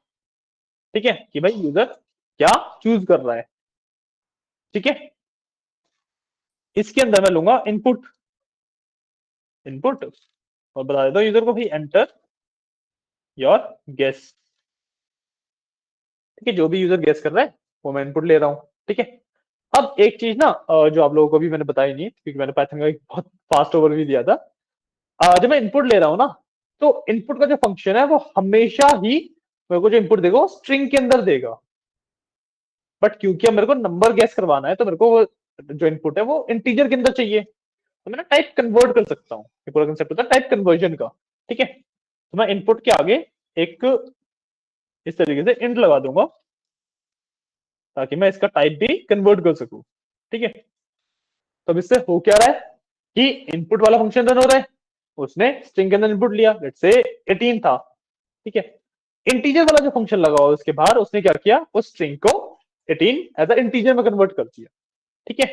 ठीक है, कि भाई यूजर क्या चूज कर रहा है। ठीक है, इसके अंदर मैं लूंगा इनपुट। इनपुट और बता देता हूँ यूजर को, भाई एंटर योर गेस। ठीक है, जो भी यूजर गेस कर रहा है वो मैं इनपुट ले रहा हूँ। ठीक है, अब एक चीज ना जो आप लोगों को भी मैंने बताई नहीं, क्योंकि मैंने पाइथन का एक बहुत फास्ट ओवरव्यू दिया था। जब मैं इनपुट ले रहा हूँ ना, तो इनपुट का जो फंक्शन है वो हमेशा ही मेरे को जो इनपुट देगा वो स्ट्रिंग के अंदर देगा। बट क्योंकि अब मेरे को नंबर गेस करवाना है तो मेरे को वो जो इनपुट है वो इंटीजर के अंदर चाहिए, तो मैं ना टाइप कन्वर्ट कर सकता हूँ। ये पूरा कंसेप्ट होता है टाइप कन्वर्जन का। ठीक है, तो मैं इनपुट के आगे एक इस तरीके से इंट लगा दूंगा ताकि मैं इसका टाइप भी कन्वर्ट कर सकूं। ठीक है, तो अब इससे हो क्या रहा है कि इनपुट वाला फंक्शन रन हो रहा है, उसने स्ट्रिंग के अंदर इनपुट लिया, लेट्स से 18 था। ठीक है, इंटीजर वाला जो फंक्शन लगा हुआ उसके बाहर उसने क्या किया, उस स्ट्रिंग को 18 एज अ इंटीजर में कन्वर्ट कर दिया। ठीक है,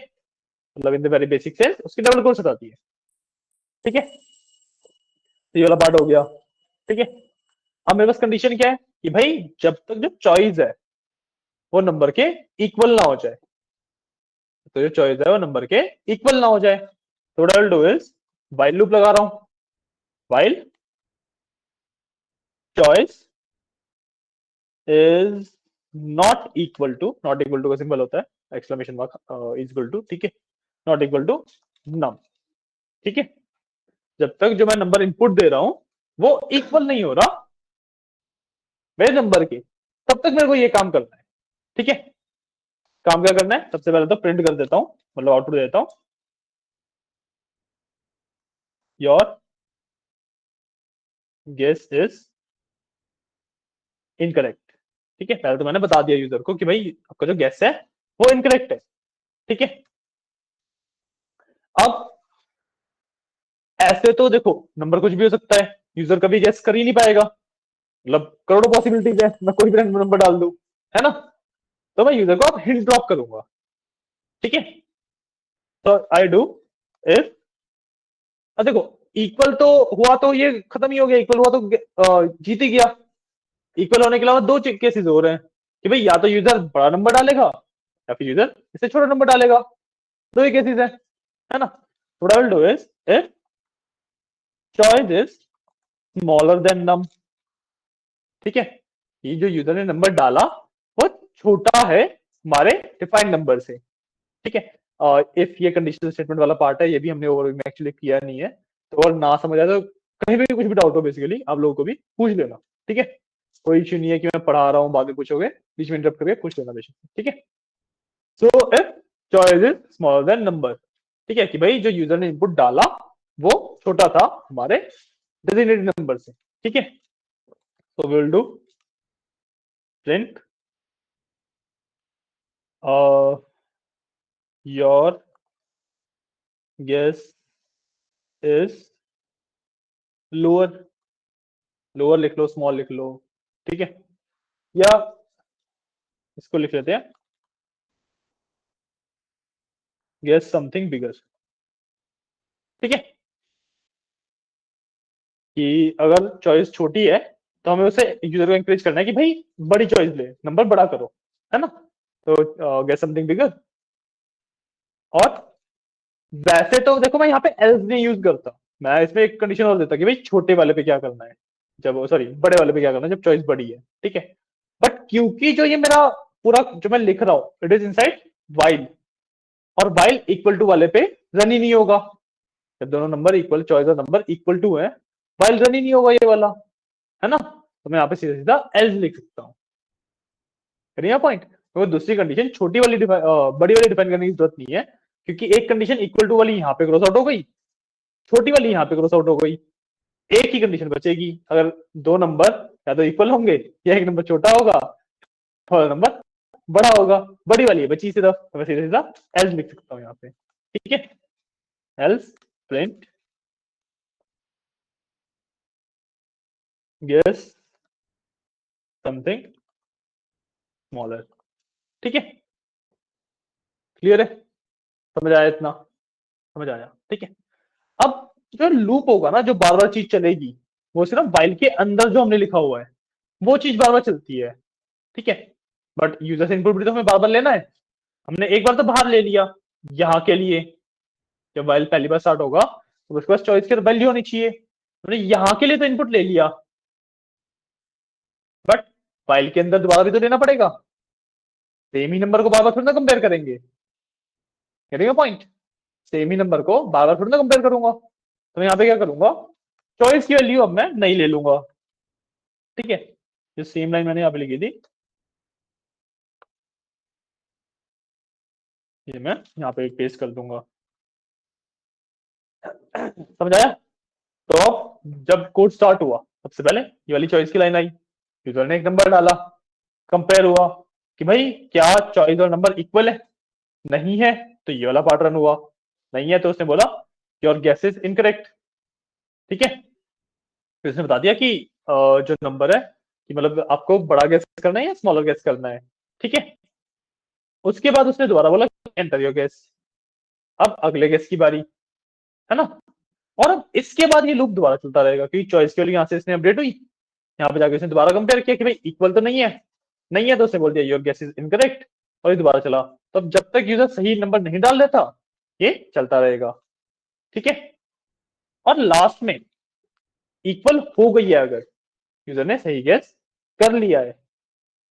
मतलब in the very basic sense उसकी डबल कोट्स हटा दी है। ठीक है, तो ये वाला पार्ट हो गया। ठीक है, अब मेरे पास कंडीशन क्या है कि भाई जब तक जो चॉइस है वो नंबर के इक्वल ना हो जाए, तो जो चॉइस है वो नंबर के इक्वल ना हो जाए, तो what I will do is while loop लगा रहा हूं। While choice is not equal to का सिंबल होता है exclamation mark, is equal to. ठीक है, नॉट इक्वल टू नम। ठीक है, जब तक जो मैं नंबर इनपुट दे रहा हूं वो इक्वल नहीं हो रहा मेरे नंबर के, तब तक मेरे को ये काम करना है। ठीक है, काम क्या करना है, सबसे पहले तो प्रिंट कर देता हूं, मतलब आउटपुट देता हूं योर गेस इज इनकरेक्ट। ठीक है, पहले तो मैंने बता दिया यूजर को कि भाई आपका जो गेस है वो इनकरेक्ट है। ठीक है, अब ऐसे तो देखो नंबर कुछ भी हो सकता है, यूजर कभी गेस कर ही नहीं पाएगा, मतलब करोड़ों पॉसिबिलिटीज है, मैं कोई भी रैंडम नंबर डाल दूं, है ना। तो मैं यूजर को अब हिंट ड्रॉप करूंगा। ठीक है, So I do if, देखो इक्वल तो हुआ तो ये खत्म ही हो गया, इक्वल हुआ तो जीत ही गया। इक्वल होने के अलावा दो केसेस हो रहे हैं कि भाई या तो यूजर बड़ा नंबर डालेगा या फिर यूजर इससे छोटा नंबर डालेगा। दो ही केसेस है ना। What I will do is if choice is smaller than num, ठीक है, ये जो यूजर ने नंबर डाला वो छोटा है हमारे डिफाइंड नंबर से, ठीक है। और इफ ये कंडीशनल स्टेटमेंट वाला पार्ट है ये भी हमने ओवरव्यू में एक्चुअली किया नहीं है, तो और ना समझ आए तो कहीं भी कुछ भी डाउट हो बेसिकली आप लोगों को भी पूछ लेना, ठीक है। कोई इश्यू नहीं है कि मैं पढ़ा रहा हूँ बाद में पूछोगे, बीच में इंटरप्ट करके पूछ लेना बेशक, ठीक है। So if choice is smaller then number, ठीक है, कि भाई जो यूजर ने इनपुट डाला वो छोटा था हमारे डेजिग्नेटेड नंबर से, ठीक है। So will do print your guess is lower, lower लिख लो, स्मॉल लिख लो, ठीक है, या इसको लिख लेते हैं गेस समथिंग बिगर, ठीक है। कि अगर चॉइस छोटी है तो हमें उसे यूजर को एंकरेज करना है कि भाई बड़ी चॉइस ले, नंबर बड़ा करो, है ना। तो गेस समथिंग बिगर। और वैसे तो देखो मैं यहाँ पे एल्स नहीं यूज करता, मैं इसमें एक कंडीशन और देता कि भाई छोटे वाले पे क्या करना है, जब सॉरी बड़े वाले पे क्या करना है जब चॉइस बड़ी है, ठीक है। बट क्योंकि जो ये मेरा पूरा जो मैं लिख रहा हूँ इट इज इनसाइड वाइल, और वाइल इक्वल टू वाले पे रन ही नहीं होगा, जब दोनों नंबर इक्वल, चॉइस और नंबर इक्वल टू है, वाइल रन ही नहीं होगा ये वाला, है ना। तो मैं यहाँ पे सीधा सीधा एल्स लिख सकता हूँ, पॉइंट। तो दूसरी कंडीशन छोटी वाली बड़ी वाली डिफाइन करने की जरूरत नहीं है, क्योंकि एक कंडीशन इक्वल टू वाली यहाँ पे क्रॉस आउट हो गई, छोटी वाली यहाँ पे क्रॉस आउट हो गई, एक ही कंडीशन बचेगी अगर दो नंबर या तो इक्वल होंगे या एक नंबर छोटा होगा और नंबर बड़ा होगा, बड़ी वाली है बची सिर्फ, तो मैं सीधा सीधा एल्स लिख सकता हूँ यहाँ पे, ठीक है। Else print guess something smaller, ठीक है। क्लियर है, समझ आया इतना, समझ आया, ठीक है। अब जो लूप होगा ना, जो बार बार चीज चलेगी, वो सिर्फ वाइल के अंदर जो हमने लिखा हुआ है वो चीज बार बार चलती है, ठीक है। बट यूजर से इनपुट भी तो हमें बार बार लेना है, हमने एक बार तो बाहर ले लिया यहाँ के लिए, जब वाइल पहली बार स्टार्ट होगा तो उसके पास चॉइस की वैल्यू होनी चाहिए, हमने यहाँ के लिए तो इनपुट ले लिया, बट वाइल के अंदर दोबारा भी तो लेना पड़ेगा, सेम ही नंबर को बार बार थोड़ी ना कंपेयर करेंगे, पॉइंट। सेम ही नंबर को बार बार थोड़ी ना कंपेयर करूंगा, तो मैं यहाँ पे क्या करूंगा, चॉइस की वैल्यू अब मैं नहीं ले लूंगा, ठीक है। जो सेम लाइन मैंने यहाँ पे लिखी थी ये मैं यहाँ पे पेस्ट कर दूंगा, समझ आया। तो अब जब कोड स्टार्ट हुआ सबसे पहले ये वाली चॉइस की लाइन आई, यूजर ने एक नंबर डाला, कंपेयर हुआ कि भाई क्या चॉइस और नंबर इक्वल है, नहीं है तो ये वाला पार्ट रन हुआ, नहीं है तो उसने बोला योर गेस इज इनकरेक्ट, ठीक है। फिर उसने बता दिया कि जो नंबर है कि मतलब आपको बड़ा गेस करना है या स्मॉलर गेस करना है, ठीक है। उसके बाद उसने दोबारा बोला एंटर योर गेस, अब अगले गेस की बारी, है ना। और अब इसके बाद ये लूप दोबारा चलता रहेगा क्योंकि चॉइस की वाली यहाँ से इसने अपडेट हुई, यहाँ पे जाके उसने दोबारा कंपेयर किया कि भाई इक्वल तो नहीं है, नहीं है तो उसने बोल दिया योर गेस इज इनकरेक्ट, और ये दोबारा चला। तो अब जब तक यूजर सही नंबर नहीं डाल देता ये चलता रहेगा, ठीक है। और लास्ट में इक्वल हो गई है अगर यूजर ने सही गेस कर लिया है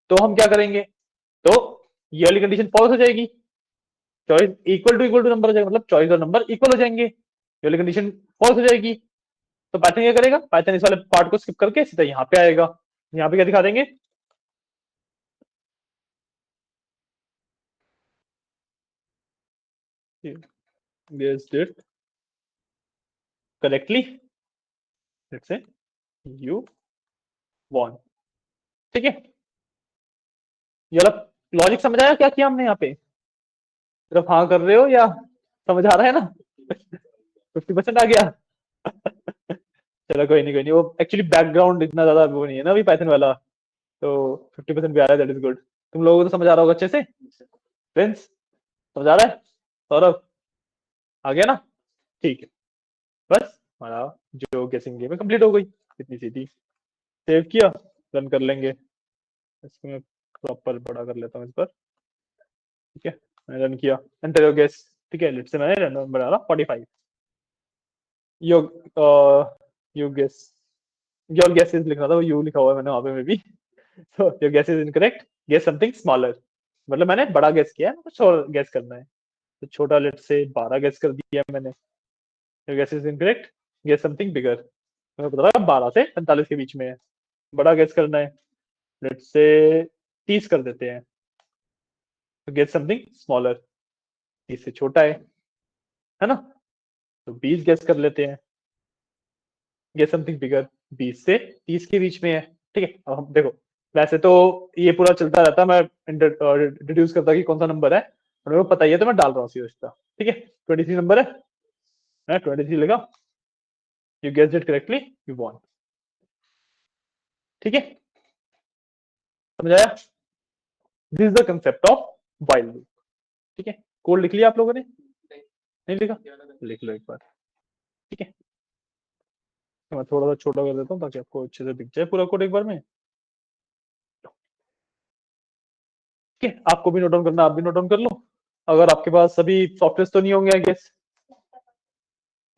तो हम क्या करेंगे, तो ये वाली कंडीशन फॉल्स हो जाएगी, चॉइस इक्वल टू नंबर हो जाएगा, मतलब चॉइस और नंबर इक्वल हो जाएंगे, ये वाली कंडीशन फॉल्स हो जाएगी। तो पाइथन क्या करेगा, पाइथन इस वाले पार्ट को स्किप करके सीधा यहाँ पे आएगा, यहाँ पे क्या दिखा देंगे, guessed it correctly, let's say you won, ठीक है। ये वाला लॉजिक समझ आया क्या किया हमने यहाँ पे, सिर्फ हाँ कर रहे हो या समझ आ रहा है ना, 50% आ गया। चलो कोई नहीं कोई नहीं, वो एक्चुअली बैकग्राउंड इतना ज्यादा वो नहीं है ना अभी पाइथन वाला, तो 50% भी आ रहा है, दैट इज गुड। तुम लोगों को तो समझ आ रहा होगा अच्छे से, प्रिंस समझ आ रहा है, सौरभ आ गया ना? ठीक है, बस हमारा जो गेसिंग गेम है कंप्लीट हो गई। इतनी सीधी। सेव किया, रन कर लेंगे। इसको मैं प्रॉपर बड़ा कर लेता हूँ इस पर। ठीक है, मैंने रन किया, एंटर योर गेस। ठीक है, लेट्स से मैंने रन नंबर डाला 45। Your you guess, your guess is लिखा था, वो यू लिखा हुआ है मैंने वहां पे में भी। तो your guess is incorrect, guess something smaller. मतलब मैंने बड़ा गेस किया है, कुछ और गेस करना है। तो छोटा लेट से 12 गेस कर दिया मैंने। Your guess is incorrect, guess something bigger. मैं बता रहा 12 से 45 के बीच में है, बड़ा गेस करना है। लेट से 30 कर देते हैं। तो गेस समथिंग स्मॉलर, 30 से छोटा है ना? तो 20 गेस कर लेते हैं। गेस समथिंग बिगर, 20 से 30 के बीच में है। ठीक है, अब हम देखो, वैसे तो ये पूरा चलता रहता है, मैं डिड्यूस करता कि कौन सा नंबर है, और मेरे को पता ही है तो मैं डाल रहा हूँ सीधा। ठीक है, 23 नंबर है, मैं 23 लगा। You guess it correctly, you won. ठीक है, समझ आया? This is the concept of while loop. ठीक है, कोड लिख लिया आप लोगों ने? नहीं लिखा? लिख लो एक बार। ठीक है, तो मैं थोड़ा सा छोटा कर देता हूँ ताकि आपको अच्छे से दिख जाए पूरा कोड एक बार में। ठीक है, आपको भी नोट डाउन करना, आप भी नोट डाउन कर लो। अगर आपके पास सभी सॉफ्टवेयर तो नहीं होंगे आई गेस।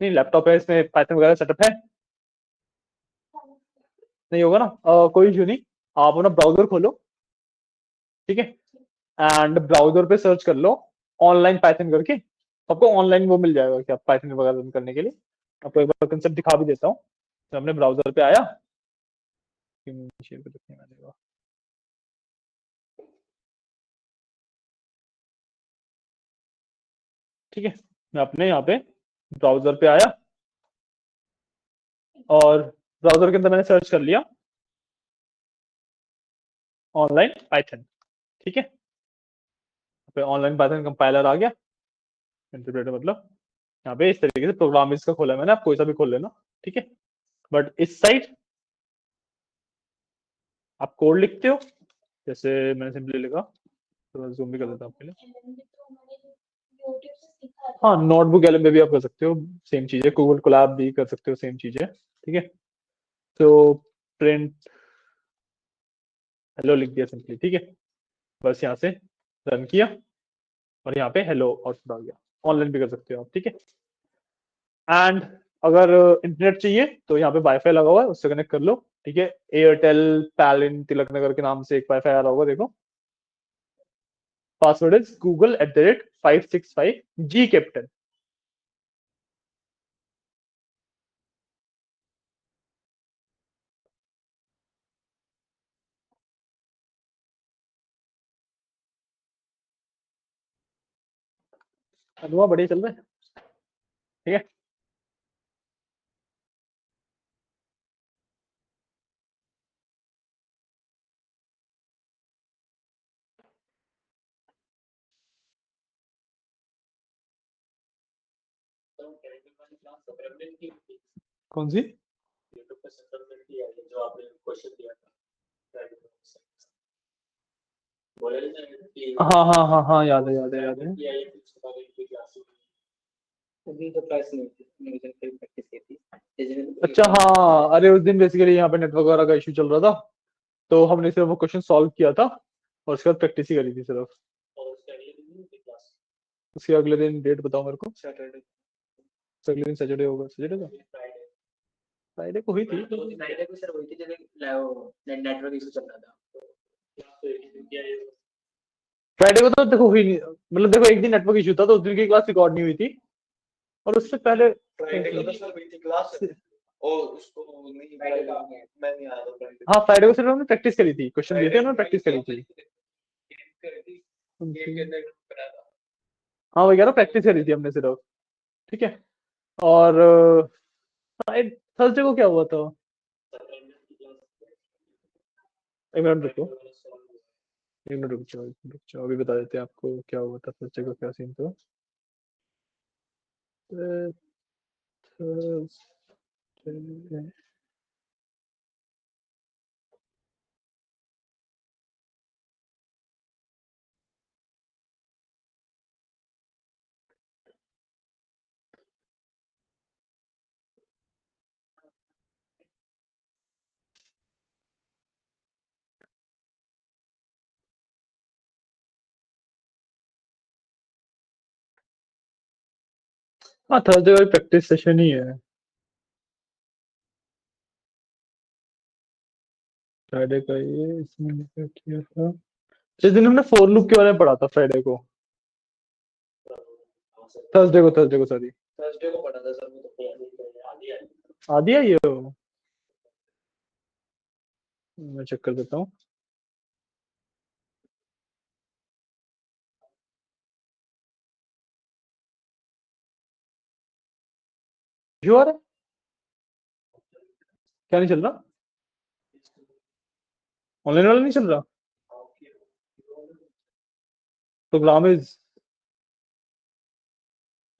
नहीं, लैपटॉप है, इसमें पाइथन वगैरह सेटअप है? नहीं होगा ना? कोई इशू नहीं। आप अपना ब्राउजर खोलो। ठीक है, एंड ब्राउजर पे सर्च कर लो ऑनलाइन पाइथन करके। आपको ऑनलाइन वो मिल जाएगा कि आप पाइथन वगैरह रन करने के लिए। आपको एक बार कंसेप्ट दिखा भी देता हूँ। तो हमने ब्राउजर पे आया, शेयर कर देते हैं मैंने। ठीक है, मैं अपने यहाँ पे ब्राउजर पे आया, और ब्राउजर के अंदर मैंने सर्च कर लिया ऑनलाइन पाइथन। ठीक है, पे ऑनलाइन पाइथन कंपाइलर आ गया, इंटरप्रेटर मतलब। यहाँ पे इस तरीके से प्रोग्राम इसका खोला है मैंने, आप कोई सा भी खोल लेना। ठीक है, बट इस साइड आप कोड लिखते हो, जैसे मैंने सिंपली लिखा, तो मैं जूम भी कर देता हूँ आपके लिए। हाँ, नोटबुक एलएम में भी आप कर सकते हो, सेम चीज है। गूगल कोलैब भी कर सकते हो, सेम चीज है। ठीक है, तो प्रिंट हेलो लिख दिया सिंपली। ठीक है, बस यहाँ से रन किया, और यहाँ पे हेलो आउटपुट आ गया। ऑनलाइन भी कर सकते हो आप। ठीक है, एंड अगर इंटरनेट चाहिए तो यहाँ पे वाईफाई लगा हुआ है, उससे कनेक्ट कर लो। ठीक है, एयरटेल पैलिन तिलक नगर के नाम से एक वाईफाई आ रहा होगा, देखो। Password is google@565 G capital. अनुआ बढ़िया चल रहा है। ठीक है, कौन सी? हाँ हाँ हाँ हाँ, याद है याद है याद है। अच्छा हाँ, अरे उस दिन बेसिकली यहाँ पे नेटवर्क वगैरह का इशू चल रहा था, तो हमने सिर्फ वो क्वेश्चन सॉल्व किया था, और उसके बाद प्रैक्टिस ही करी थी सिर्फ। उसके अगले दिन डेट बताओ मेरे को। सैटरडे। अगले दिन सैटरडे होगा, सैटरडे का? फ्राइडे को हुई थी। फ्राइडे को सर हुई थी जब नेटवर्क इशू चल रहा था। फ्राइडे को तो देखो हुई नहीं, मतलब देखो एक दिन नेटवर्क इशू था, तो उस दिन की क्लास रिकॉर्ड नहीं हुई थी। और उससे पहले फ्राइडे को तो सर हुई थी क्लास, और उसको नहीं, मैं नहीं आया था फ्राइडे। हाँ, फ्राइडे को सिर्फ हमने प्रैक्टिस करी थी, क्वेश्चन दिए थे उन्होंने, प्रैक्टिस करी थी। हाँ, वही कह रहा, प्रैक्टिस करी थी हमने सिर्फ। ठीक है, और थर्सडे को क्या हुआ था? एक मिनट रुको, एक मिनट रुक जाओ, एक मिनट रुक जाओ, अभी बता देते हैं आपको क्या हुआ था थर्सडे को, क्या सीन था। थर्सडे हाँ, थर्सडे वाली प्रैक्टिस सेशन ही है। फ्राइडे का ये इसमें क्या किया था, जिस दिन हमने फोर लूप के बारे में पढ़ा था फ्राइडे को, थर्सडे को सॉरी। थर्सडे को पढ़ा था सर, वो तो आधी आई। आदि है ये, मैं चेक कर देता हूँ। क्यों आ रहा है? क्या नहीं चल रहा? ऑनलाइन वाला नहीं चल रहा? प्रोग्राम इज,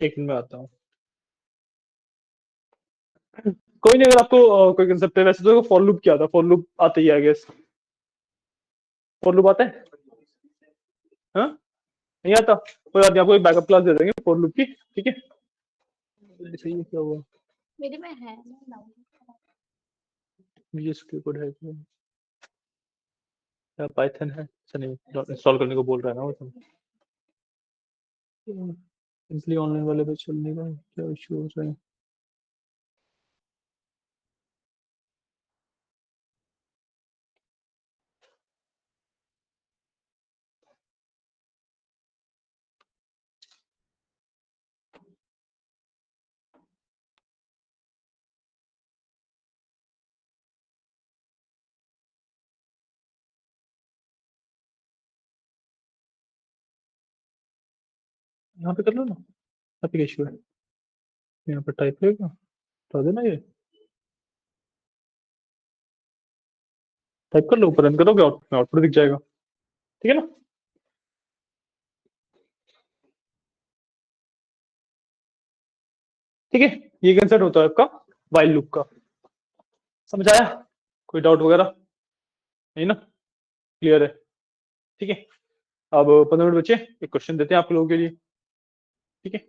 एक मिनट में आता हूँ। कोई नहीं, अगर आपको कोई कंसेप्ट है, वैसे तो फॉर लूप क्या था, फॉर लूप आता ही है आई गेस। फॉर लूप आता है? हाँ, नहीं आता, कोई बात नहीं, आपको एक बैकअप क्लास दे देंगे फॉर लूप की, ठीक है। सही है, क्या हुआ? मेरे में है ना। ये इसके कोड है क्या, पाइथन है? अच्छा नहीं, इंस्टॉल करने को बोल रहा है ना वो तो। इसलिए ऑनलाइन वाले पे चलने का क्या इशू हो रहा है? यहाँ पे कर लो ना, यहाँ पे इशू है, यहाँ पे टाइप करेगा, बता देना ये, टाइप कर लो, ऊपर रन करोगे आउटपुट दिख जाएगा, ठीक है ना। ठीक है, ये कंसेप्ट होता है आपका वाइल लूप का। समझ आया? कोई डाउट वगैरह नहीं ना? क्लियर है? ठीक है, अब 15 मिनट बचे, एक क्वेश्चन देते हैं आप लोगों के लिए, ठीक है।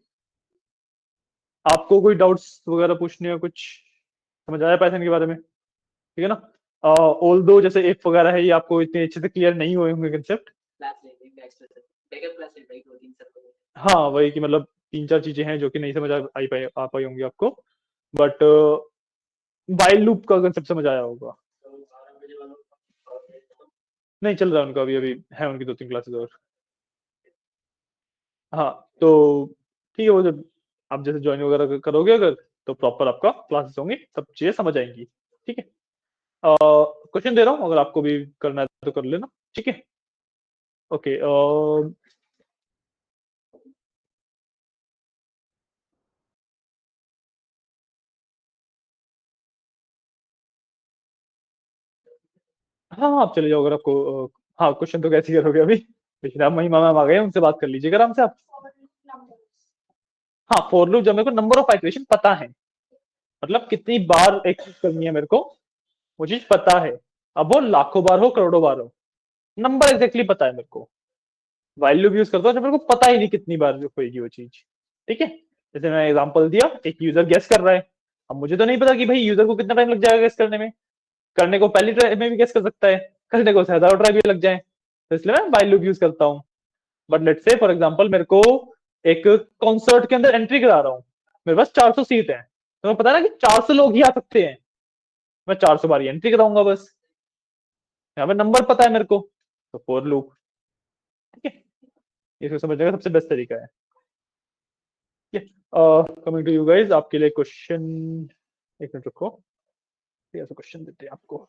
आपको कोई डाउट्स वगैरह पूछने या कुछ समझ आया पाइथन के बारे में, ठीक है ना। ऑल दो जैसे इफ वगैरह है, ये आपको इतने अच्छे से क्लियर नहीं हुए होंगे कंसेप्ट। हाँ, वही कि मतलब तीन चार चीजें हैं जो कि नहीं समझ आ पाई होंगी आपको, बट वाइल लूप का कंसेप्ट समझ आया होगा। नहीं चल रहा है उनका, अभी अभी है उनकी दो तीन क्लासेस और। हाँ, तो ठीक है, वो जब आप जैसे ज्वाइन वगैरह करोगे अगर, तो प्रॉपर आपका क्लासेस होंगे, सब चीजें समझ आएंगी, ठीक है। क्वेश्चन दे रहा हूँ, अगर आपको भी करना है तो कर लेना, ठीक है। ओके, हाँ हाँ, आप चले जाओ अगर आपको हाँ, क्वेश्चन तो कैसे करोगे अभी, लेकिन आप महिमा मैम आ गए, उनसे बात कर लीजिएगा आराम से आप। हाँ, फॉर लूप जब मेरे को नंबर ऑफ आइटरेशन पता है, मतलब कितनी बार एक चीज करनी है मेरे को, वो चीज पता है। अब वो लाखों बार हो, करोड़ों बार हो, नंबर एग्जैक्टली पता है मेरे को। वाइल लूप यूज करता हूँ जब मेरे को पता ही नहीं कितनी बार होगी वो चीज, ठीक है। जैसे मैं एग्जांपल दिया, एक यूजर गेस कर रहा है, अब मुझे तो नहीं पता कि भाई यूजर को कितना टाइम लग जाएगा गेस करने में, करने को पहली ट्राई में भी गेस कर सकता है, करने को हजारों ट्राई भी लग जाए, तो इसलिए मैं वाइल लूप यूज करता हूँ। But let's say for example मेरे को एक कॉन्सर्ट के अंदर एंट्री करा रहा हूँ, मेरे पास 400 सीट है, तो मैं पता है ना कि 400 लोग ही आ सकते हैं, मैं 400 बार एंट्री कराऊंगा बस, यहाँ पे नंबर पता है मेरे को, तो फॉर लूप, ठीक है। ये समझने का सबसे बेस्ट तरीका है। कमिंग टू यू गाइस, आपके लिए क्वेश्चन, एक मिनट रुको, ऐसा क्वेश्चन देते हैं आपको।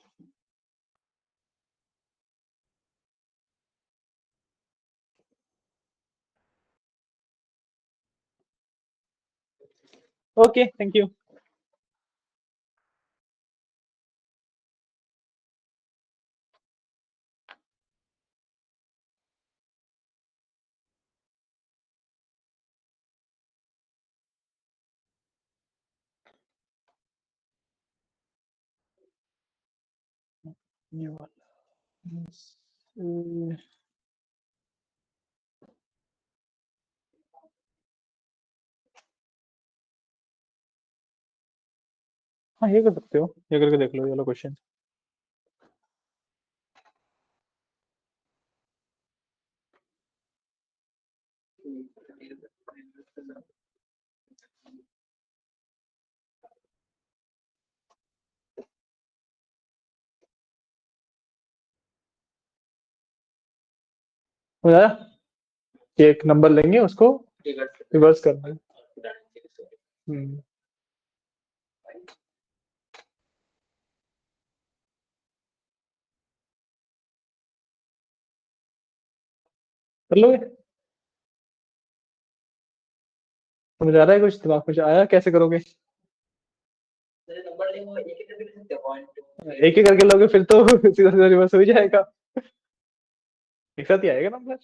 Okay, thank you. ये वाला, हाँ ये कर सकते हो, ये करके देख लो ये वाला क्वेश्चन। समझ आया? कि एक नंबर लेंगे उसको रिवर्स करना है। हम्म। कर लोगे? समझ आ रहा है? कुछ दिमाग में आया कैसे करोगे? एक ही करके लोगे फिर तो सीधा सीधा रिवर्स हो ही जाएगा। एक साथ ही आएगा नंबर।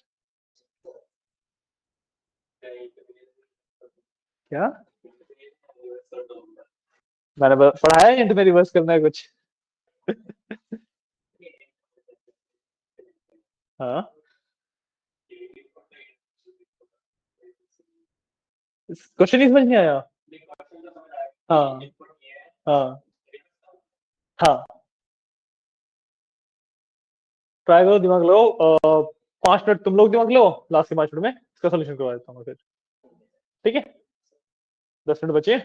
क्या? मैंने पढ़ाया है हिंट में रिवर्स करना है कुछ। हाँ। क्वेश्चन ही समझ नहीं आया। हाँ। हाँ। हाँ। ट्राई करो, दिमाग लगाओ। 5 मिनट तुम लोग दिमाग लो, लास्ट के 5 मिनट में इसका सोल्यूशन करवा देता हूँ मैं फिर। ठीक है, 10 मिनट बचे।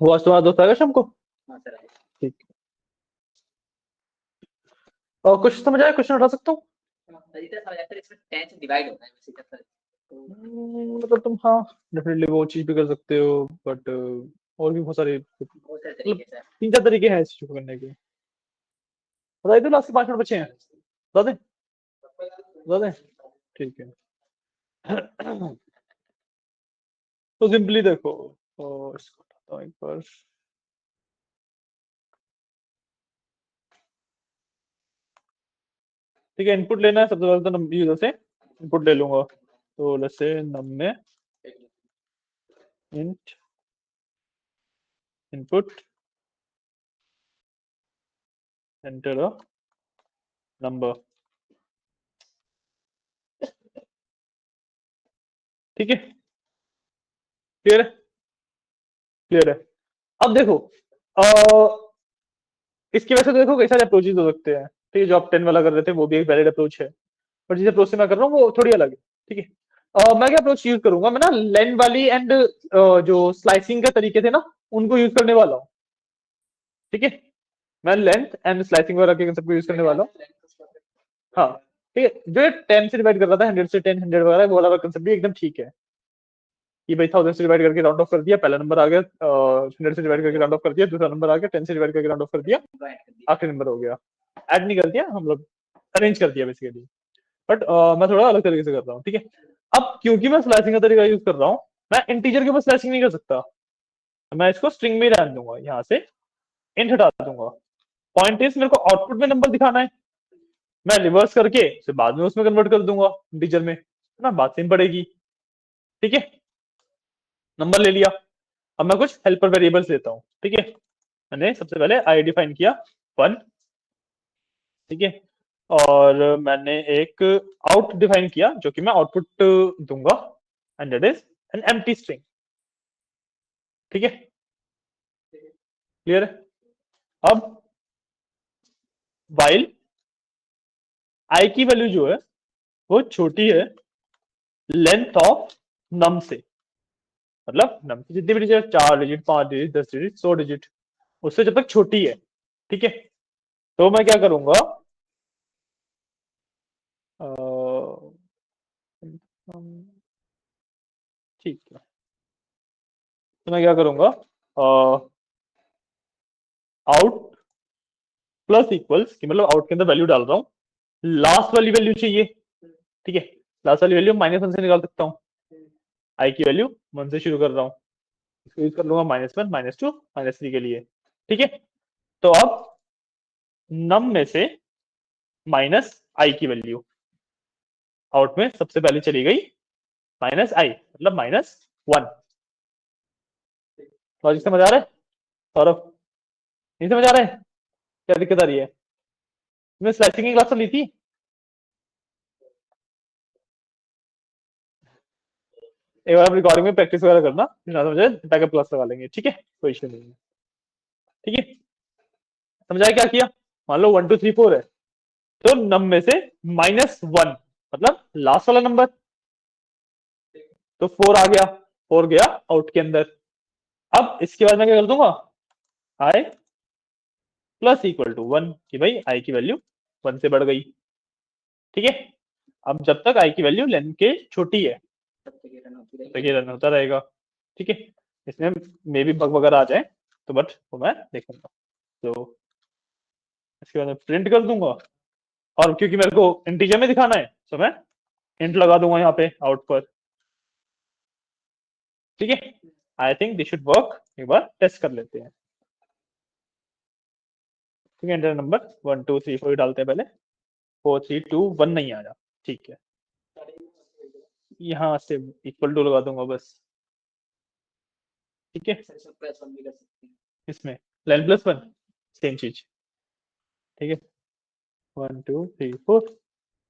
वो आज तुम्हारा दोस्त आएगा शाम को? हाँ सर आए। ठीक। और कुछ समझ आया? क्वेश्चन उठा सकता हूँ? सर इतना समझ आता है इसमें 10 से डिवाइड होता है वैसे सर। तो मतलब तुम हाँ डेफिनेटली वो चीज भी कर सकते हो, बट और भी बहुत सारे बहुत सारे तरीके हैं सर। 3-4 तरीके हैं इस चीज को करने के। बताइए तो, लास्ट के 5 मिनट बचे हैं, बता दें? बता दें? ठीक है। तो सिंपली देखो, और इसको हटाता हूँ एक बार। ठीक है, इनपुट लेना है सबसे पहले तो नम यूजर से इनपुट ले लूंगा, तो लेट्स से नम में int input enter a number. ठीक है, क्लियर है? क्लियर है। अब देखो, इसकी वजह से देखो कई सारे अप्रोचेज हो सकते हैं। ठीक है, जो आप 10 वाला कर रहे थे वो भी एक वैलिड अप्रोच है, पर जिस अप्रोच से मैं कर रहा हूँ वो थोड़ी अलग है। ठीक है, मैं क्या अप्रोच यूज करूंगा, मैं ना लेन वाली एंड जो स्लाइसिंग के तरीके थे ना उनको यूज करने वाला हूँ। ठीक है, मैं लेंथ एंड स्लाइसिंग वगैरह के कंसेप्ट को यूज करने वाला हूँ। हाँ ठीक है, जो 10 से डिवाइड कर रहा था, 100 से 10, 100 वगैरह, वो वाला कंसेप्ट भी एकदम ठीक है कि भाई 1000 से डिवाइड करके राउंड ऑफ कर दिया, पहला नंबर आ गया, 100 से डिवाइड करके राउंड ऑफ कर दिया, दूसरा नंबर आ गया, 10 से डिवाइड करके राउंड ऑफ कर दिया, डिवाइड कर दिया। आखिरी नंबर हो गया। ऐड नहीं कर दिया हम लोग, अरेंज कर दिया बेसिकली, बट मैं थोड़ा अलग तरीके से कर रहा हूँ। ठीक है, अब क्योंकि मैं स्लैशिंग का तरीका यूज कर रहा हूँ, मैं इंटीजर के ऊपर स्लैशिंग नहीं कर सकता, मैं इसको स्ट्रिंग में ही रहने दूंगा, यहाँ से इंट हटा दूंगा। पॉइंट इज मेरे को आउटपुट में नंबर दिखाना है, मैं रिवर्स करके फिर बाद में उसमें कन्वर्ट कर दूंगा इंटीजर में, है ना, बात सेम पड़ेगी। ठीक है, नंबर ले लिया, अब मैं कुछ हेल्पर वेरिएबल्स लेता हूँ। ठीक है, मैंने सबसे पहले आई डिफाइन किया 1। ठीक है, और मैंने एक आउट डिफाइन किया जो कि मैं आउटपुट दूंगा, and that is an empty string. ठीक है, क्लियर है? अब वाइल आई की वैल्यू जो है वो छोटी है लेंथ ऑफ नम से, मतलब नम की जितनी भी digit, 4 digit, 5 digit, 10 digit, 100 digit, उससे जब तक छोटी है। ठीक है, तो मैं क्या करूंगा, ठीक है, तो मैं क्या करूंगा, आउट प्लस इक्वल्स की, मतलब आउट के अंदर वैल्यू डाल रहा हूँ, लास्ट वाली वैल्यू चाहिए। ठीक है, लास्ट वाली वैल्यू -1 से निकाल सकता हूँ, आई की वैल्यू 1 से शुरू कर रहा हूँ, इसको यूज कर लूंगा -1, -2, -3 के लिए। ठीक है, तो अब नम में से माइनस आई की वैल्यू आउट में सबसे पहले चली गई, -i मतलब -1। लॉजिक समझ आ रहा है सौरभ? नहीं समझ आ रहा है? क्या दिक्कत आ रही है? तुमने स्लैशिंग की क्लास तो ली थी? एक बार रिकॉर्डिंग में प्रैक्टिस वगैरह करना, फिर ना समझे बैकअप क्लास लगा लेंगे। ठीक है, कोई इशू नहीं है। ठीक है, समझाया क्या किया? मान लो 1 2 3 4 है, तो नम में से -1 मतलब लास्ट वाला नंबर, तो 4 आ गया, 4 गया आउट के अंदर। अब इसके बाद मैं क्या कर दूंगा, आई प्लस इक्वल टू 1 कि भाई आई की वैल्यू 1 से बढ़ गई। ठीक है, अब जब तक आई की वैल्यू लेन के छोटी है तब तक ये रन होती तब तक रहेगी। ये रन होता रहेगा। ठीक है, इसमें मे भी बग वगैरह आ जाए तो, बट वो मैं देखूंगा। तो इसके बाद मैं प्रिंट कर दूंगा, और क्योंकि मेरे को इंटीजर में दिखाना है तो मैं इंट लगा दूंगा यहाँ पे आउट पर। ठीक है, I think this should work, एक बार टेस्ट कर लेते हैं। ठीक है, एंटर नंबर 1 2 3 4 डालते हैं पहले, 4 3 2 1 नहीं आया। ठीक है, यहाँ से इक्वल टू लगा दूंगा बस। ठीक है, सर इसमें +1 भी कर सकते हैं। इसमें लेन +1 सेम चीज। ठीक है, 1 2 3 4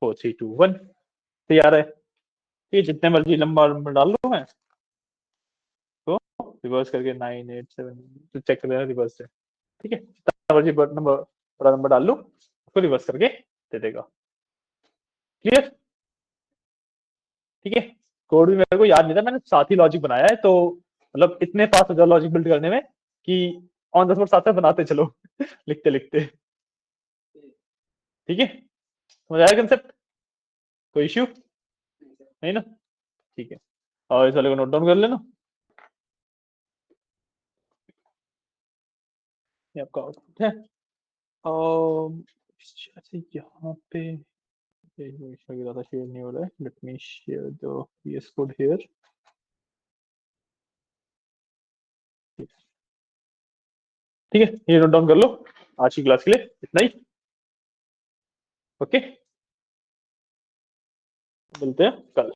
4 3 2 1 तैयार है। ये जितने मर्जी लंबा नंबर डाल लूं मैं, तो रिवर्स करके 9 8 7 तो चेक कर लेना रिवर्स से। ठीक है, जितना मर्जी नंबर बड़ा नंबर डाल लूं, उसको रिवर्स करके दे देगा। क्लियर? ठीक है, कोड भी मेरे को याद नहीं था, मैंने साथ ही लॉजिक बनाया है, तो मतलब इतने फास्ट हो जाओ लॉजिक बिल्ड करने में कि ऑन द स्पॉट साथ साथ बनाते चलो लिखते लिखते। ठीक है, समझ आया कंसेप्ट? कोई इश्यू नहीं ना? ठीक है, और इस वाले को नोट डाउन कर लेना। ये आपका आउटपुट है। अच्छा यहाँ पे ज़्यादा शेयर नहीं हो रहा है। Let me share the VS code here. ठीक है, ये नोट डाउन कर लो आज की क्लास के लिए, इतना ही। ओके, मिलते हैं कल।